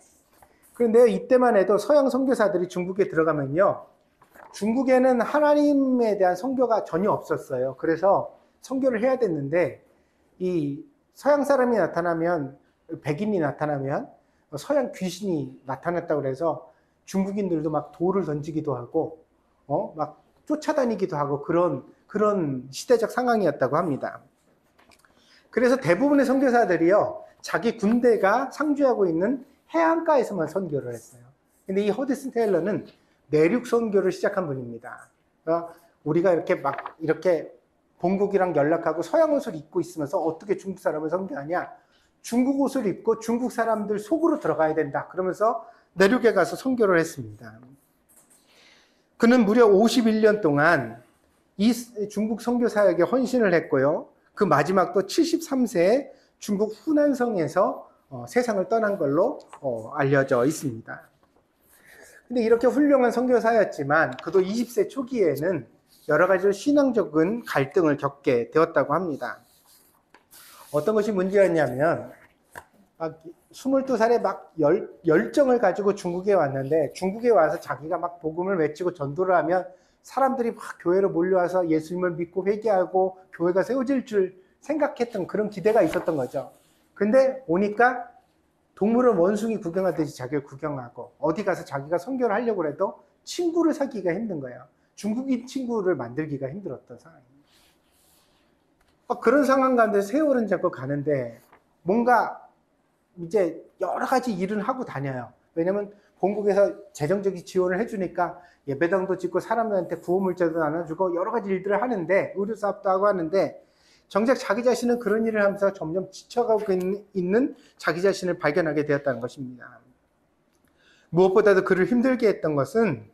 그런데 이때만 해도 서양 선교사들이 중국에 들어가면요, 중국에는 하나님에 대한 선교가 전혀 없었어요. 그래서 선교를 해야 됐는데 이 서양 사람이 나타나면, 백인이 나타나면 서양 귀신이 나타났다고 그래서 중국인들도 막 돌을 던지기도 하고 막 쫓아다니기도 하고 그런 시대적 상황이었다고 합니다. 그래서 대부분의 선교사들이요, 자기 군대가 상주하고 있는 해안가에서만 선교를 했어요. 근데 이 허드슨 테일러는 내륙 선교를 시작한 분입니다. 그러니까 우리가 이렇게 본국이랑 연락하고 서양 옷을 입고 있으면서 어떻게 중국 사람을 선교하냐? 중국 옷을 입고 중국 사람들 속으로 들어가야 된다. 그러면서 내륙에 가서 선교를 했습니다. 그는 무려 51년 동안 이 중국 선교 사역에 헌신을 했고요. 그 마지막도 73세에 중국 후난성에서 세상을 떠난 걸로 알려져 있습니다. 근데 이렇게 훌륭한 선교사였지만 그도 20세 초기에는 여러 가지로 신앙적인 갈등을 겪게 되었다고 합니다. 어떤 것이 문제였냐면 22살에 막 열정을 가지고 중국에 왔는데, 중국에 와서 자기가 막 복음을 외치고 전도를 하면 사람들이 막 교회로 몰려와서 예수님을 믿고 회개하고 교회가 세워질 줄 생각했던 그런 기대가 있었던 거죠. 근데 오니까 동물원 원숭이 구경하듯이 자기를 구경하고 어디 가서 자기가 선교를 하려고 해도 친구를 사귀기가 힘든 거예요. 중국인 친구를 만들기가 힘들었던 상황입니다. 그런 상황 가운데 세월은 자꾸 가는데 뭔가 이제 여러 가지 일은 하고 다녀요. 왜냐면 본국에서 재정적인 지원을 해주니까 예배당도 짓고 사람들한테 구호물자도 나눠주고 여러 가지 일들을 하는데, 의료사업도 하고 하는데, 정작 자기 자신은 그런 일을 하면서 점점 지쳐가고 있는 자기 자신을 발견하게 되었다는 것입니다. 무엇보다도 그를 힘들게 했던 것은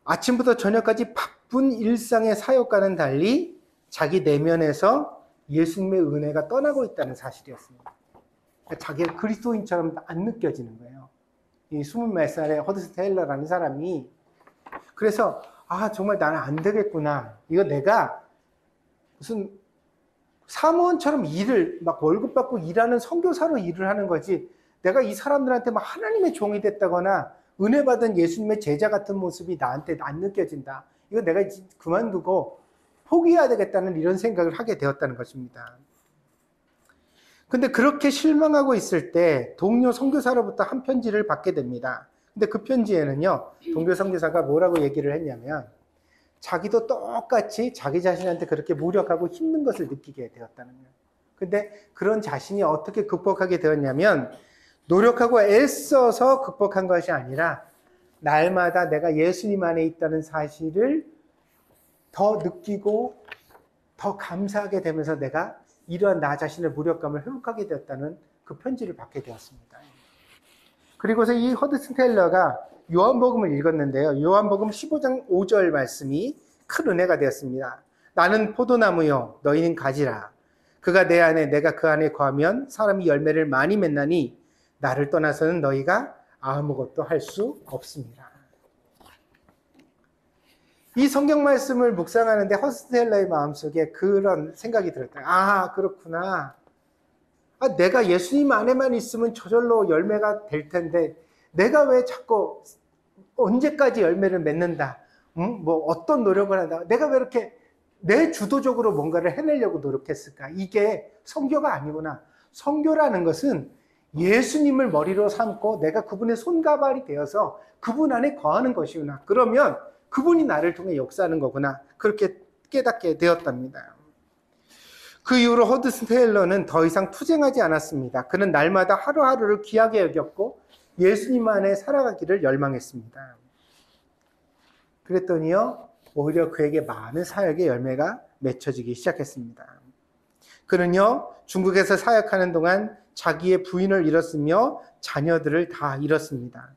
아침부터 저녁까지 바쁜 일상의 사역과는 달리 자기 내면에서 예수님의 은혜가 떠나고 있다는 사실이었습니다. 그러니까 자기가 그리스도인처럼 안 느껴지는 거예요. 이 20몇 살의 허드슨 테일러라는 사람이. 그래서 정말 나는 안 되겠구나. 이거 내가 무슨 사무원처럼 일을 막 월급 받고 일하는 선교사로 일을 하는 거지, 내가 이 사람들한테 막 하나님의 종이 됐다거나 은혜 받은 예수님의 제자 같은 모습이 나한테 안 느껴진다. 이거 내가 그만두고 포기해야 되겠다는 이런 생각을 하게 되었다는 것입니다. 근데 그렇게 실망하고 있을 때 동료 선교사로부터 한 편지를 받게 됩니다. 근데 그 편지에는요, 동료 선교사가 뭐라고 얘기를 했냐면, 자기도 똑같이 자기 자신한테 그렇게 무력하고 힘든 것을 느끼게 되었다는 거예요. 근데 그런 자신이 어떻게 극복하게 되었냐면, 노력하고 애써서 극복한 것이 아니라 날마다 내가 예수님 안에 있다는 사실을 더 느끼고 더 감사하게 되면서 내가 이러한 나 자신의 무력감을 회복하게 되었다는 그 편지를 받게 되었습니다. 그리고서 이 허드슨 테일러가 요한복음을 읽었는데요. 요한복음 15장 5절 말씀이 큰 은혜가 되었습니다. 나는 포도나무요, 너희는 가지라. 그가 내 안에, 내가 그 안에 거하면 사람이 열매를 많이 맺나니 나를 떠나서는 너희가 아무것도 할 수 없습니다. 이 성경 말씀을 묵상하는데 허드슨 테일러의 마음속에 그런 생각이 들었다. 그렇구나. 내가 예수님 안에만 있으면 저절로 열매가 될 텐데 내가 왜 자꾸 언제까지 열매를 맺는다. 뭐 어떤 노력을 한다. 내가 왜 이렇게 내 주도적으로 뭔가를 해내려고 노력했을까. 이게 선교가 아니구나. 선교라는 것은 예수님을 머리로 삼고 내가 그분의 손가발이 되어서 그분 안에 거하는 것이구나. 그러면 그분이 나를 통해 역사하는 거구나. 그렇게 깨닫게 되었답니다. 그 이후로 허드슨 테일러는 더 이상 투쟁하지 않았습니다. 그는 날마다 하루하루를 귀하게 여겼고 예수님 안에 살아가기를 열망했습니다. 그랬더니요, 오히려 그에게 많은 사역의 열매가 맺혀지기 시작했습니다. 그는요, 중국에서 사역하는 동안 자기의 부인을 잃었으며 자녀들을 다 잃었습니다.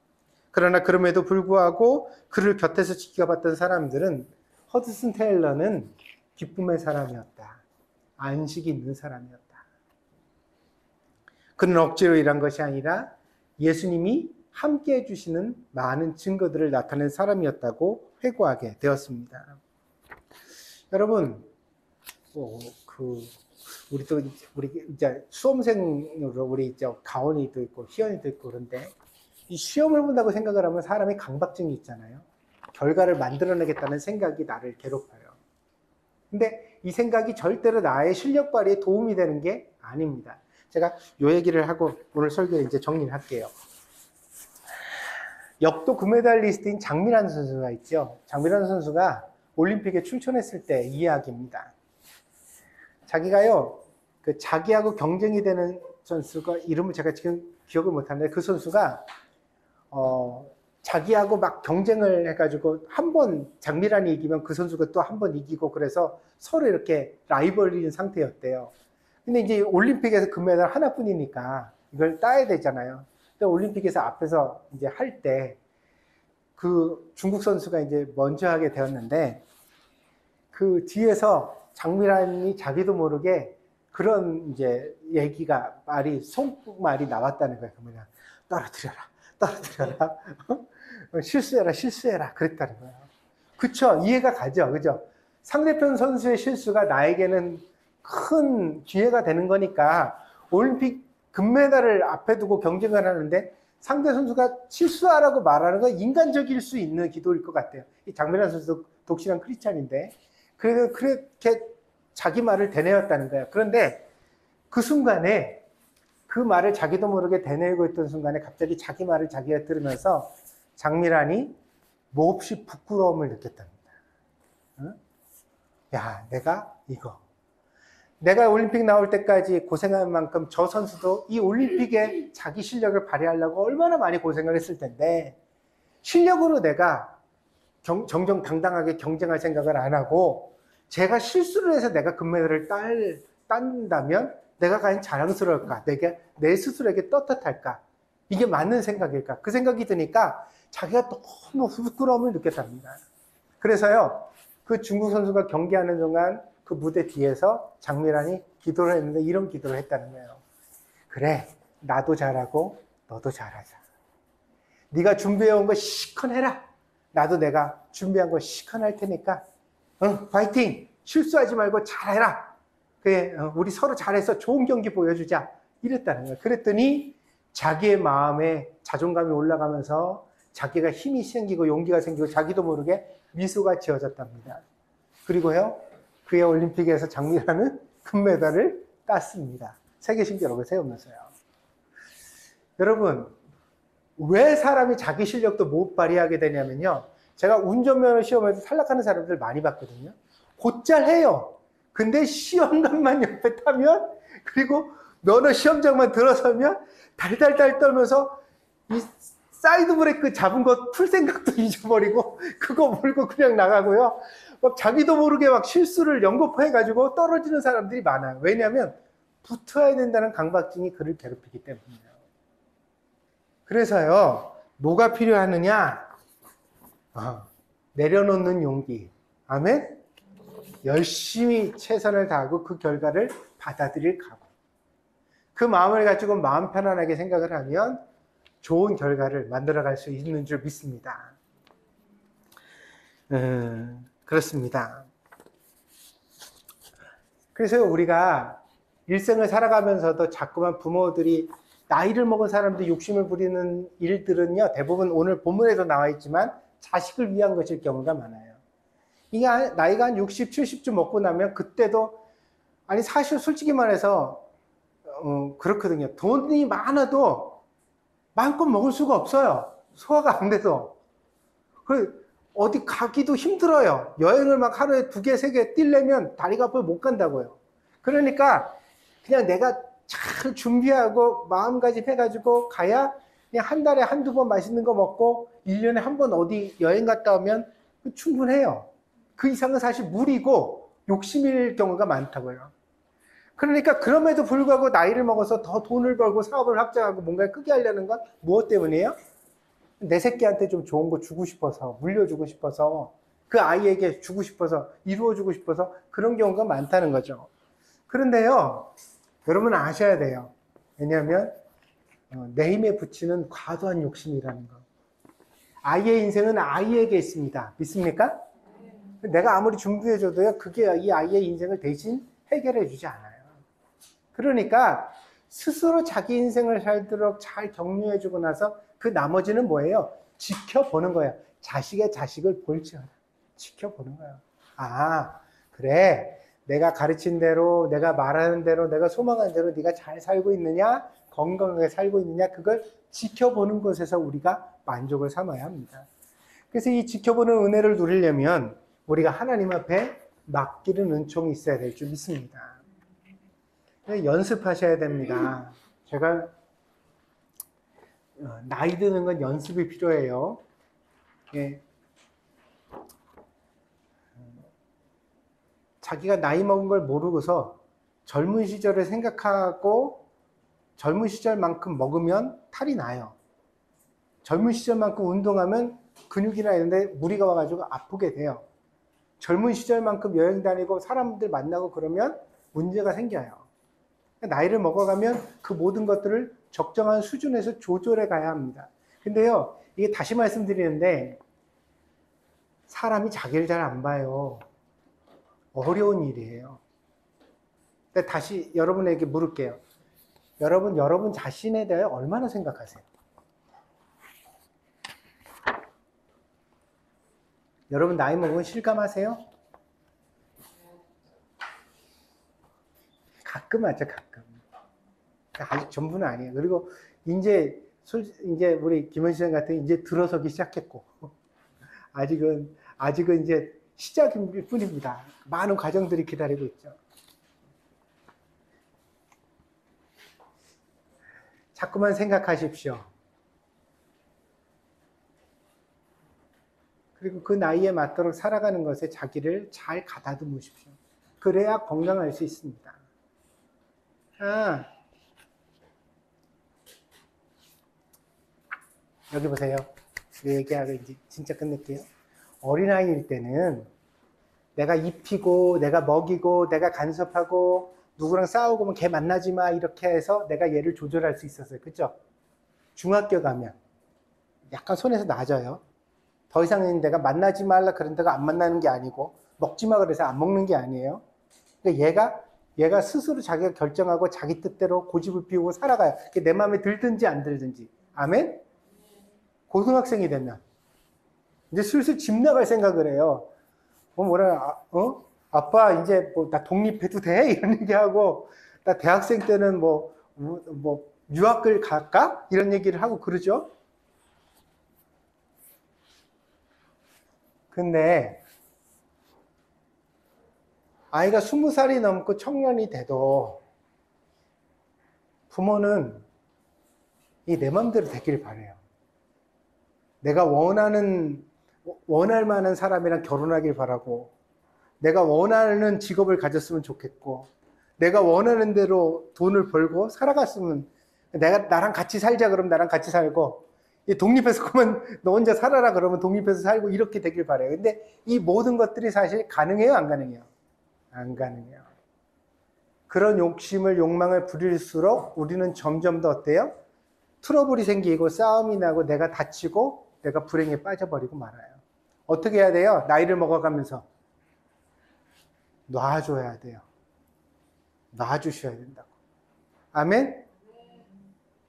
그러나 그럼에도 불구하고 그를 곁에서 지켜봤던 사람들은 허드슨 테일러는 기쁨의 사람이었다. 안식이 있는 사람이었다. 그는 억지로 일한 것이 아니라 예수님이 함께 해주시는 많은 증거들을 나타낸 사람이었다고 회고하게 되었습니다. 여러분, 우리 이제 수험생으로 우리 이제 가온이도 있고 희연이도 있고 그런데 이 시험을 본다고 생각을 하면 사람이 강박증이 있잖아요. 결과를 만들어내겠다는 생각이 나를 괴롭혀요. 근데 이 생각이 절대로 나의 실력 발휘에 도움이 되는 게 아닙니다. 제가 이 얘기를 하고 오늘 설교를 이제 정리를 할게요. 역도 금메달리스트인 장미란 선수가 있죠. 장미란 선수가 올림픽에 출전했을 때 이야기입니다. 자기가요, 자기하고 경쟁이 되는 선수가, 이름을 제가 지금 기억을 못하는데 그 선수가 자기하고 막 경쟁을 해가지고 한 번 장미란이 이기면 그 선수가 또 한 번 이기고 그래서 서로 이렇게 라이벌인 상태였대요. 근데 이제 올림픽에서 금메달 하나뿐이니까 이걸 따야 되잖아요. 근데 올림픽에서 앞에서 이제 할 때 그 중국 선수가 이제 먼저 하게 되었는데 그 뒤에서 장미란이 자기도 모르게 그런 이제 얘기가 속말이 나왔다는 거예요. 그러면 떨어뜨려라. 실수해라. 그랬다는 거예요. 그쵸? 이해가 가죠? 그죠? 상대편 선수의 실수가 나에게는 큰 기회가 되는 거니까 올림픽 금메달을 앞에 두고 경쟁을 하는데 상대 선수가 실수하라고 말하는 건 인간적일 수 있는 기도일 것 같아요. 이 장미란 선수도 독실한 크리스찬인데 그렇게 자기 말을 되뇌었다는 거예요. 그런데 그 순간에 그 말을 자기도 모르게 되뇌고 있던 순간에 갑자기 자기 말을 자기가 들으면서 장미란이 몹시 부끄러움을 느꼈답니다. 야, 내가 올림픽 나올 때까지 고생한 만큼 저 선수도 이 올림픽에 자기 실력을 발휘하려고 얼마나 많이 고생을 했을 텐데 실력으로 내가 정정당당하게 경쟁할 생각을 안 하고 제가 실수를 해서 내가 금메달을 딴다면 내가 과연 자랑스러울까? 내 스스로에게 떳떳할까? 이게 맞는 생각일까? 그 생각이 드니까 자기가 너무 부끄러움을 느꼈답니다. 그래서요, 그 중국 선수가 경기하는 동안 그 무대 뒤에서 장미란이 기도를 했는데 이런 기도를 했다는 거예요. 그래, 나도 잘하고 너도 잘하자. 네가 준비해온 거 시큰 해라. 나도 내가 준비한 거 시큰 할 테니까 파이팅! 실수하지 말고 잘해라. 그래, 우리 서로 잘해서 좋은 경기 보여주자. 이랬다는 거예요. 그랬더니 자기의 마음에 자존감이 올라가면서 자기가 힘이 생기고 용기가 생기고 자기도 모르게 미소가 지어졌답니다. 그리고요, 그의 올림픽에서 장미라는 금메달을 땄습니다. 세계 신기록을 세우면서요. 여러분, 왜 사람이 자기 실력도 못 발휘하게 되냐면요. 제가 운전면허 시험에서 탈락하는 사람들 많이 봤거든요. 곧잘 해요. 근데 시험관만 옆에 타면, 그리고 면허 시험장만 들어서면 달달달 떨면서 이 사이드 브레이크 잡은 거 풀 생각도 잊어버리고 그거 몰고 그냥 나가고요. 막 자기도 모르게 막 실수를 연거푸해가지고 떨어지는 사람들이 많아요. 왜냐하면 붙어야 된다는 강박증이 그를 괴롭히기 때문이에요. 그래서요, 뭐가 필요하느냐? 내려놓는 용기. 아멘? 열심히 최선을 다하고 그 결과를 받아들일 각오. 그 마음을 가지고 마음 편안하게 생각을 하면 좋은 결과를 만들어갈 수 있는 줄 믿습니다. 그렇습니다. 그래서 우리가 일생을 살아가면서도 자꾸만 부모들이 나이를 먹은 사람들이 욕심을 부리는 일들은요, 대부분 오늘 본문에도 나와 있지만 자식을 위한 것일 경우가 많아요. 이게 나이가 한 60, 70쯤 먹고 나면 그때도, 아니 사실 솔직히 말해서 그렇거든요. 돈이 많아도 마음껏 먹을 수가 없어요. 소화가 안 돼서. 어디 가기도 힘들어요. 여행을 막 하루에 2개, 3개 뛰려면 다리가 아파서 못 간다고요. 그러니까 그냥 내가 잘 준비하고 마음가짐 해가지고 가야 그냥 한 달에 한두 번 맛있는 거 먹고 1년에 한 번 어디 여행 갔다 오면 충분해요. 그 이상은 사실 무리고 욕심일 경우가 많다고요. 그러니까 그럼에도 불구하고 나이를 먹어서 더 돈을 벌고 사업을 확장하고 뭔가를 크게 하려는 건 무엇 때문이에요? 내 새끼한테 좀 좋은 거 주고 싶어서, 물려주고 싶어서, 그 아이에게 주고 싶어서, 이루어주고 싶어서 그런 경우가 많다는 거죠. 그런데요, 여러분 아셔야 돼요. 왜냐하면 내 힘에 부치는 과도한 욕심이라는 거. 아이의 인생은 아이에게 있습니다. 믿습니까? 내가 아무리 준비해줘도요, 그게 이 아이의 인생을 대신 해결해 주지 않아요. 그러니까 스스로 자기 인생을 살도록 잘 격려해주고 나서 그 나머지는 뭐예요? 지켜보는 거예요. 자식의 자식을 볼지어다. 지켜보는 거예요. 아, 그래. 내가 가르친 대로, 내가 말하는 대로, 내가 소망하는 대로 네가 잘 살고 있느냐? 건강하게 살고 있느냐? 그걸 지켜보는 것에서 우리가 만족을 삼아야 합니다. 그래서 이 지켜보는 은혜를 누리려면 우리가 하나님 앞에 맡기는 은총이 있어야 될 줄 믿습니다. 연습하셔야 됩니다. 제가 나이 드는 건 연습이 필요해요. 예. 자기가 나이 먹은 걸 모르고서 젊은 시절을 생각하고 젊은 시절만큼 먹으면 탈이 나요. 젊은 시절만큼 운동하면 근육이나 이런 데 무리가 와가지고 아프게 돼요. 젊은 시절만큼 여행 다니고 사람들 만나고 그러면 문제가 생겨요. 나이를 먹어가면 그 모든 것들을 적정한 수준에서 조절해 가야 합니다. 근데요, 이게 다시 말씀드리는데 사람이 자기를 잘 안 봐요. 어려운 일이에요. 근데 다시 여러분에게 물을게요. 여러분 자신에 대해 얼마나 생각하세요? 여러분 나이 먹으면 실감하세요? 가끔 하죠, 가끔. 아직 전부는 아니에요. 그리고 이제 우리 김원시 선 같은 이제 들어서기 시작했고, 아직은 이제 시작일 뿐입니다. 많은 과정들이 기다리고 있죠. 자꾸만 생각하십시오. 그리고 그 나이에 맞도록 살아가는 것에 자기를 잘 가다듬으십시오. 그래야 건강할 수 있습니다. 여기 보세요. 이 얘기하고 이제 진짜 끝낼게요. 어린아이일 때는 내가 입히고 내가 먹이고 내가 간섭하고 누구랑 싸우고 뭐 걔 만나지 마 이렇게 해서 내가 얘를 조절할 수 있었어요. 그죠? 중학교 가면 약간 손에서 낮아요. 더 이상 내가 만나지 말라 그런 데가 안 만나는 게 아니고 먹지 마 그래서 안 먹는 게 아니에요. 그러니까 얘가 스스로 자기가 결정하고 자기 뜻대로 고집을 피우고 살아가요. 그게 내 마음에 들든지 안 들든지. 아멘? 고등학생이 되면 이제 슬슬 집 나갈 생각을 해요. 아빠 이제 뭐 나 독립해도 돼? 이런 얘기하고 나 대학생 때는 뭐 유학을 갈까? 이런 얘기를 하고 그러죠. 근데 아이가 20살이 넘고 청년이 돼도 부모는 이 내 맘대로 되길 바래요. 내가 원할 만한 사람이랑 결혼하길 바라고, 내가 원하는 직업을 가졌으면 좋겠고, 내가 원하는 대로 돈을 벌고 살아갔으면, 나랑 같이 살자 그러면 나랑 같이 살고, 독립해서 그러면 너 혼자 살아라 그러면 독립해서 살고 이렇게 되길 바래요. 근데 이 모든 것들이 사실 가능해요, 안 가능해요? 안 가능해요. 그런 욕망을 부릴수록 우리는 점점 더 어때요? 트러블이 생기고 싸움이 나고 내가 다치고 내가 불행에 빠져버리고 말아요. 어떻게 해야 돼요? 나이를 먹어가면서 놔줘야 돼요. 놔주셔야 된다고. 아멘?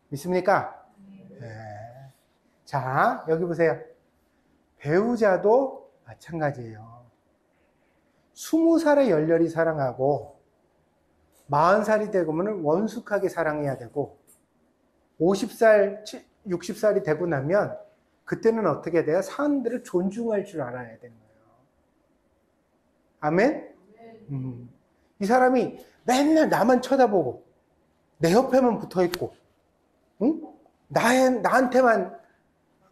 믿습니까? 네. 자, 여기 보세요. 배우자도 마찬가지예요. 20살에 열렬히 사랑하고 40살이 되면 원숙하게 사랑해야 되고 50살, 60살이 되고 나면 그때는 어떻게 돼요? 사람들을 존중할 줄 알아야 되는 거예요. 아멘? 이 사람이 맨날 나만 쳐다보고 내 옆에만 붙어있고 응? 나한테만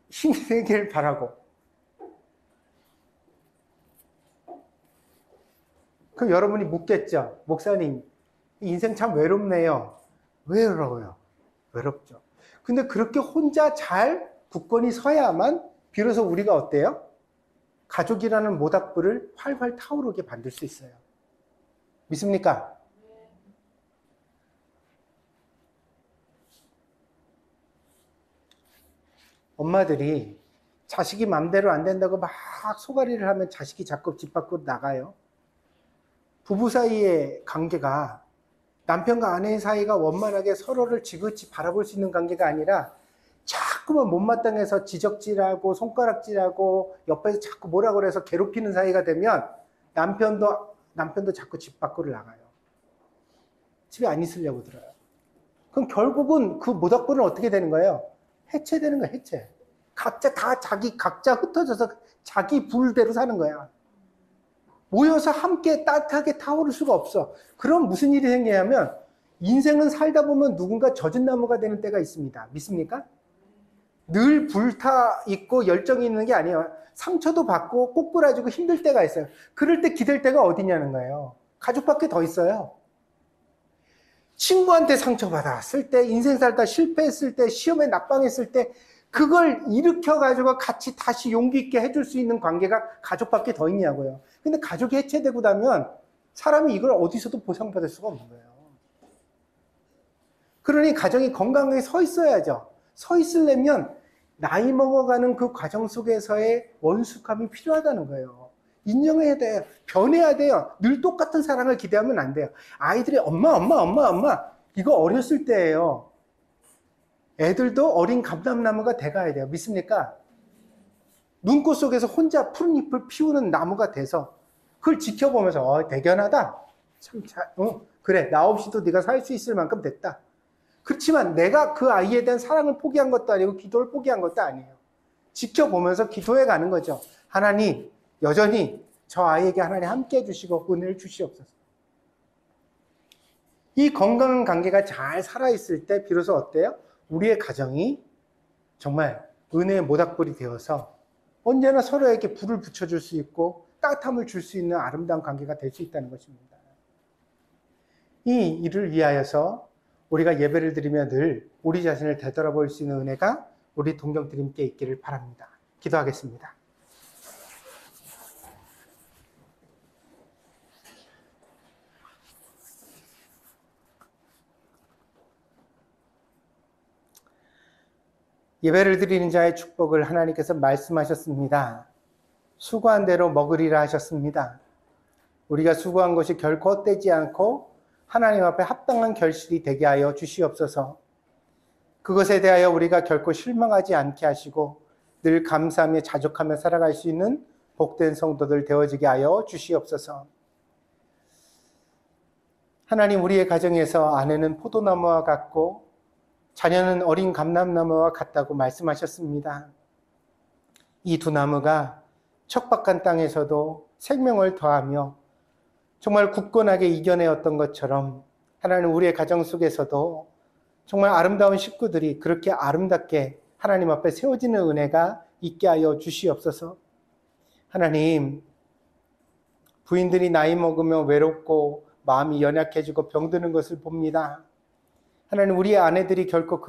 힘이 되길 바라고. 그럼 여러분이 묻겠죠. 목사님, 인생 참 외롭네요. 왜 외로워요? 외롭죠. 근데 그렇게 혼자 잘 굳건히 서야만 비로소 우리가 어때요? 가족이라는 모닥불을 활활 타오르게 만들 수 있어요. 믿습니까? 엄마들이 자식이 맘대로 안 된다고 막 소가리를 하면 자식이 자꾸 집 밖으로 나가요. 부부 사이의 관계가 남편과 아내의 사이가 원만하게 서로를 지그치 바라볼 수 있는 관계가 아니라 자꾸만 못마땅해서 지적질하고 손가락질하고 옆에서 자꾸 뭐라 그래서 괴롭히는 사이가 되면 남편도 자꾸 집 밖으로 나가요. 집에 안 있으려고 들어요. 그럼 결국은 그 모닥불은 어떻게 되는 거예요? 해체되는 거예요, 해체. 각자 흩어져서 자기 불대로 사는 거야. 모여서 함께 따뜻하게 타오를 수가 없어. 그럼 무슨 일이 생기냐면 인생은 살다 보면 누군가 젖은 나무가 되는 때가 있습니다. 믿습니까? 늘 불타 있고 열정이 있는 게 아니에요. 상처도 받고 꼬꾸라지고 힘들 때가 있어요. 그럴 때 기댈 때가 어디냐는 거예요. 가족밖에 더 있어요. 친구한테 상처받았을 때, 인생 살다 실패했을 때, 시험에 낙방했을 때 그걸 일으켜가지고 같이 다시 용기 있게 해줄 수 있는 관계가 가족밖에 더 있냐고요. 근데 가족이 해체되고 나면 사람이 이걸 어디서도 보상받을 수가 없는 거예요. 그러니 가정이 건강하게 서 있어야죠. 서 있으려면 나이 먹어가는 그 과정 속에서의 원숙함이 필요하다는 거예요. 인정해야 돼요. 변해야 돼요. 늘 똑같은 사랑을 기대하면 안 돼요. 아이들이 엄마 이거 어렸을 때예요. 애들도 어린 감람나무가 돼가야 돼요. 믿습니까? 눈꽃 속에서 혼자 푸른 잎을 피우는 나무가 돼서 그걸 지켜보면서 대견하다. 그래 나 없이도 네가 살 수 있을 만큼 됐다. 그렇지만 내가 그 아이에 대한 사랑을 포기한 것도 아니고 기도를 포기한 것도 아니에요. 지켜보면서 기도해 가는 거죠. 하나님 여전히 저 아이에게 하나님 함께 해주시고 은혜를 주시옵소서. 이 건강한 관계가 잘 살아있을 때 비로소 어때요? 우리의 가정이 정말 은혜의 모닥불이 되어서 언제나 서로에게 불을 붙여줄 수 있고 따뜻함을 줄 수 있는 아름다운 관계가 될 수 있다는 것입니다. 이 일을 위하여서 우리가 예배를 드리며 늘 우리 자신을 되돌아볼 수 있는 은혜가 우리 동정드림께 있기를 바랍니다. 기도하겠습니다. 예배를 드리는 자의 축복을 하나님께서 말씀하셨습니다. 수고한 대로 먹으리라 하셨습니다. 우리가 수고한 것이 결코 헛되지 않고 하나님 앞에 합당한 결실이 되게 하여 주시옵소서. 그것에 대하여 우리가 결코 실망하지 않게 하시고 늘 감사하며 자족하며 살아갈 수 있는 복된 성도들 되어지게 하여 주시옵소서. 하나님, 우리의 가정에서 아내는 포도나무와 같고 자녀는 어린 감람나무와 같다고 말씀하셨습니다. 이 두 나무가 척박한 땅에서도 생명을 더하며 정말 굳건하게 이겨내었던 것처럼 하나님, 우리의 가정 속에서도 정말 아름다운 식구들이 그렇게 아름답게 하나님 앞에 세워지는 은혜가 있게 하여 주시옵소서. 하나님, 부인들이 나이 먹으며 외롭고 마음이 연약해지고 병드는 것을 봅니다. 하나님, 우리의 아내들이 결코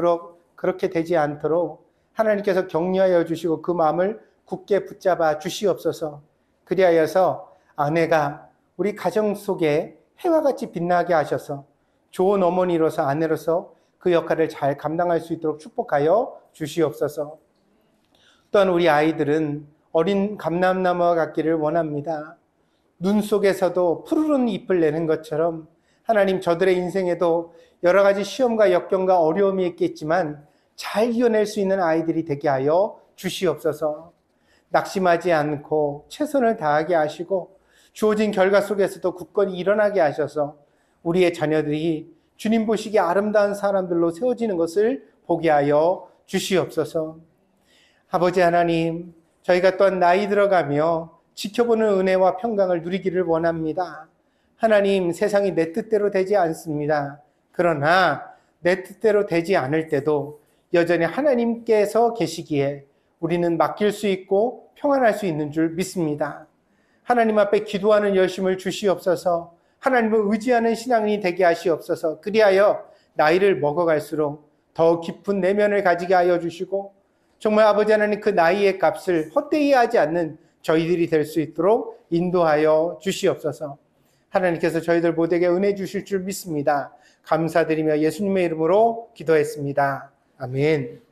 그렇게 되지 않도록 하나님께서 격려하여 주시고 그 마음을 굳게 붙잡아 주시옵소서. 그리하여서 아내가 우리 가정 속에 해와 같이 빛나게 하셔서 좋은 어머니로서 아내로서 그 역할을 잘 감당할 수 있도록 축복하여 주시옵소서. 또한 우리 아이들은 어린 감람나무와 같기를 원합니다. 눈 속에서도 푸르른 잎을 내는 것처럼 하나님, 저들의 인생에도 여러 가지 시험과 역경과 어려움이 있겠지만 잘 이겨낼 수 있는 아이들이 되게 하여 주시옵소서. 낙심하지 않고 최선을 다하게 하시고 주어진 결과 속에서도 굳건히 일어나게 하셔서 우리의 자녀들이 주님 보시기에 아름다운 사람들로 세워지는 것을 보게 하여 주시옵소서. 아버지 하나님, 저희가 또한 나이 들어가며 지켜보는 은혜와 평강을 누리기를 원합니다. 하나님, 세상이 내 뜻대로 되지 않습니다. 그러나 내 뜻대로 되지 않을 때도 여전히 하나님께서 계시기에 우리는 맡길 수 있고 평안할 수 있는 줄 믿습니다. 하나님 앞에 기도하는 열심을 주시옵소서. 하나님을 의지하는 신앙이 되게 하시옵소서. 그리하여 나이를 먹어갈수록 더 깊은 내면을 가지게 하여 주시고 정말 아버지 하나님, 그 나이의 값을 헛되이 하지 않는 저희들이 될 수 있도록 인도하여 주시옵소서. 하나님께서 저희들 모두에게 은혜 주실 줄 믿습니다. 감사드리며 예수님의 이름으로 기도했습니다. 아멘.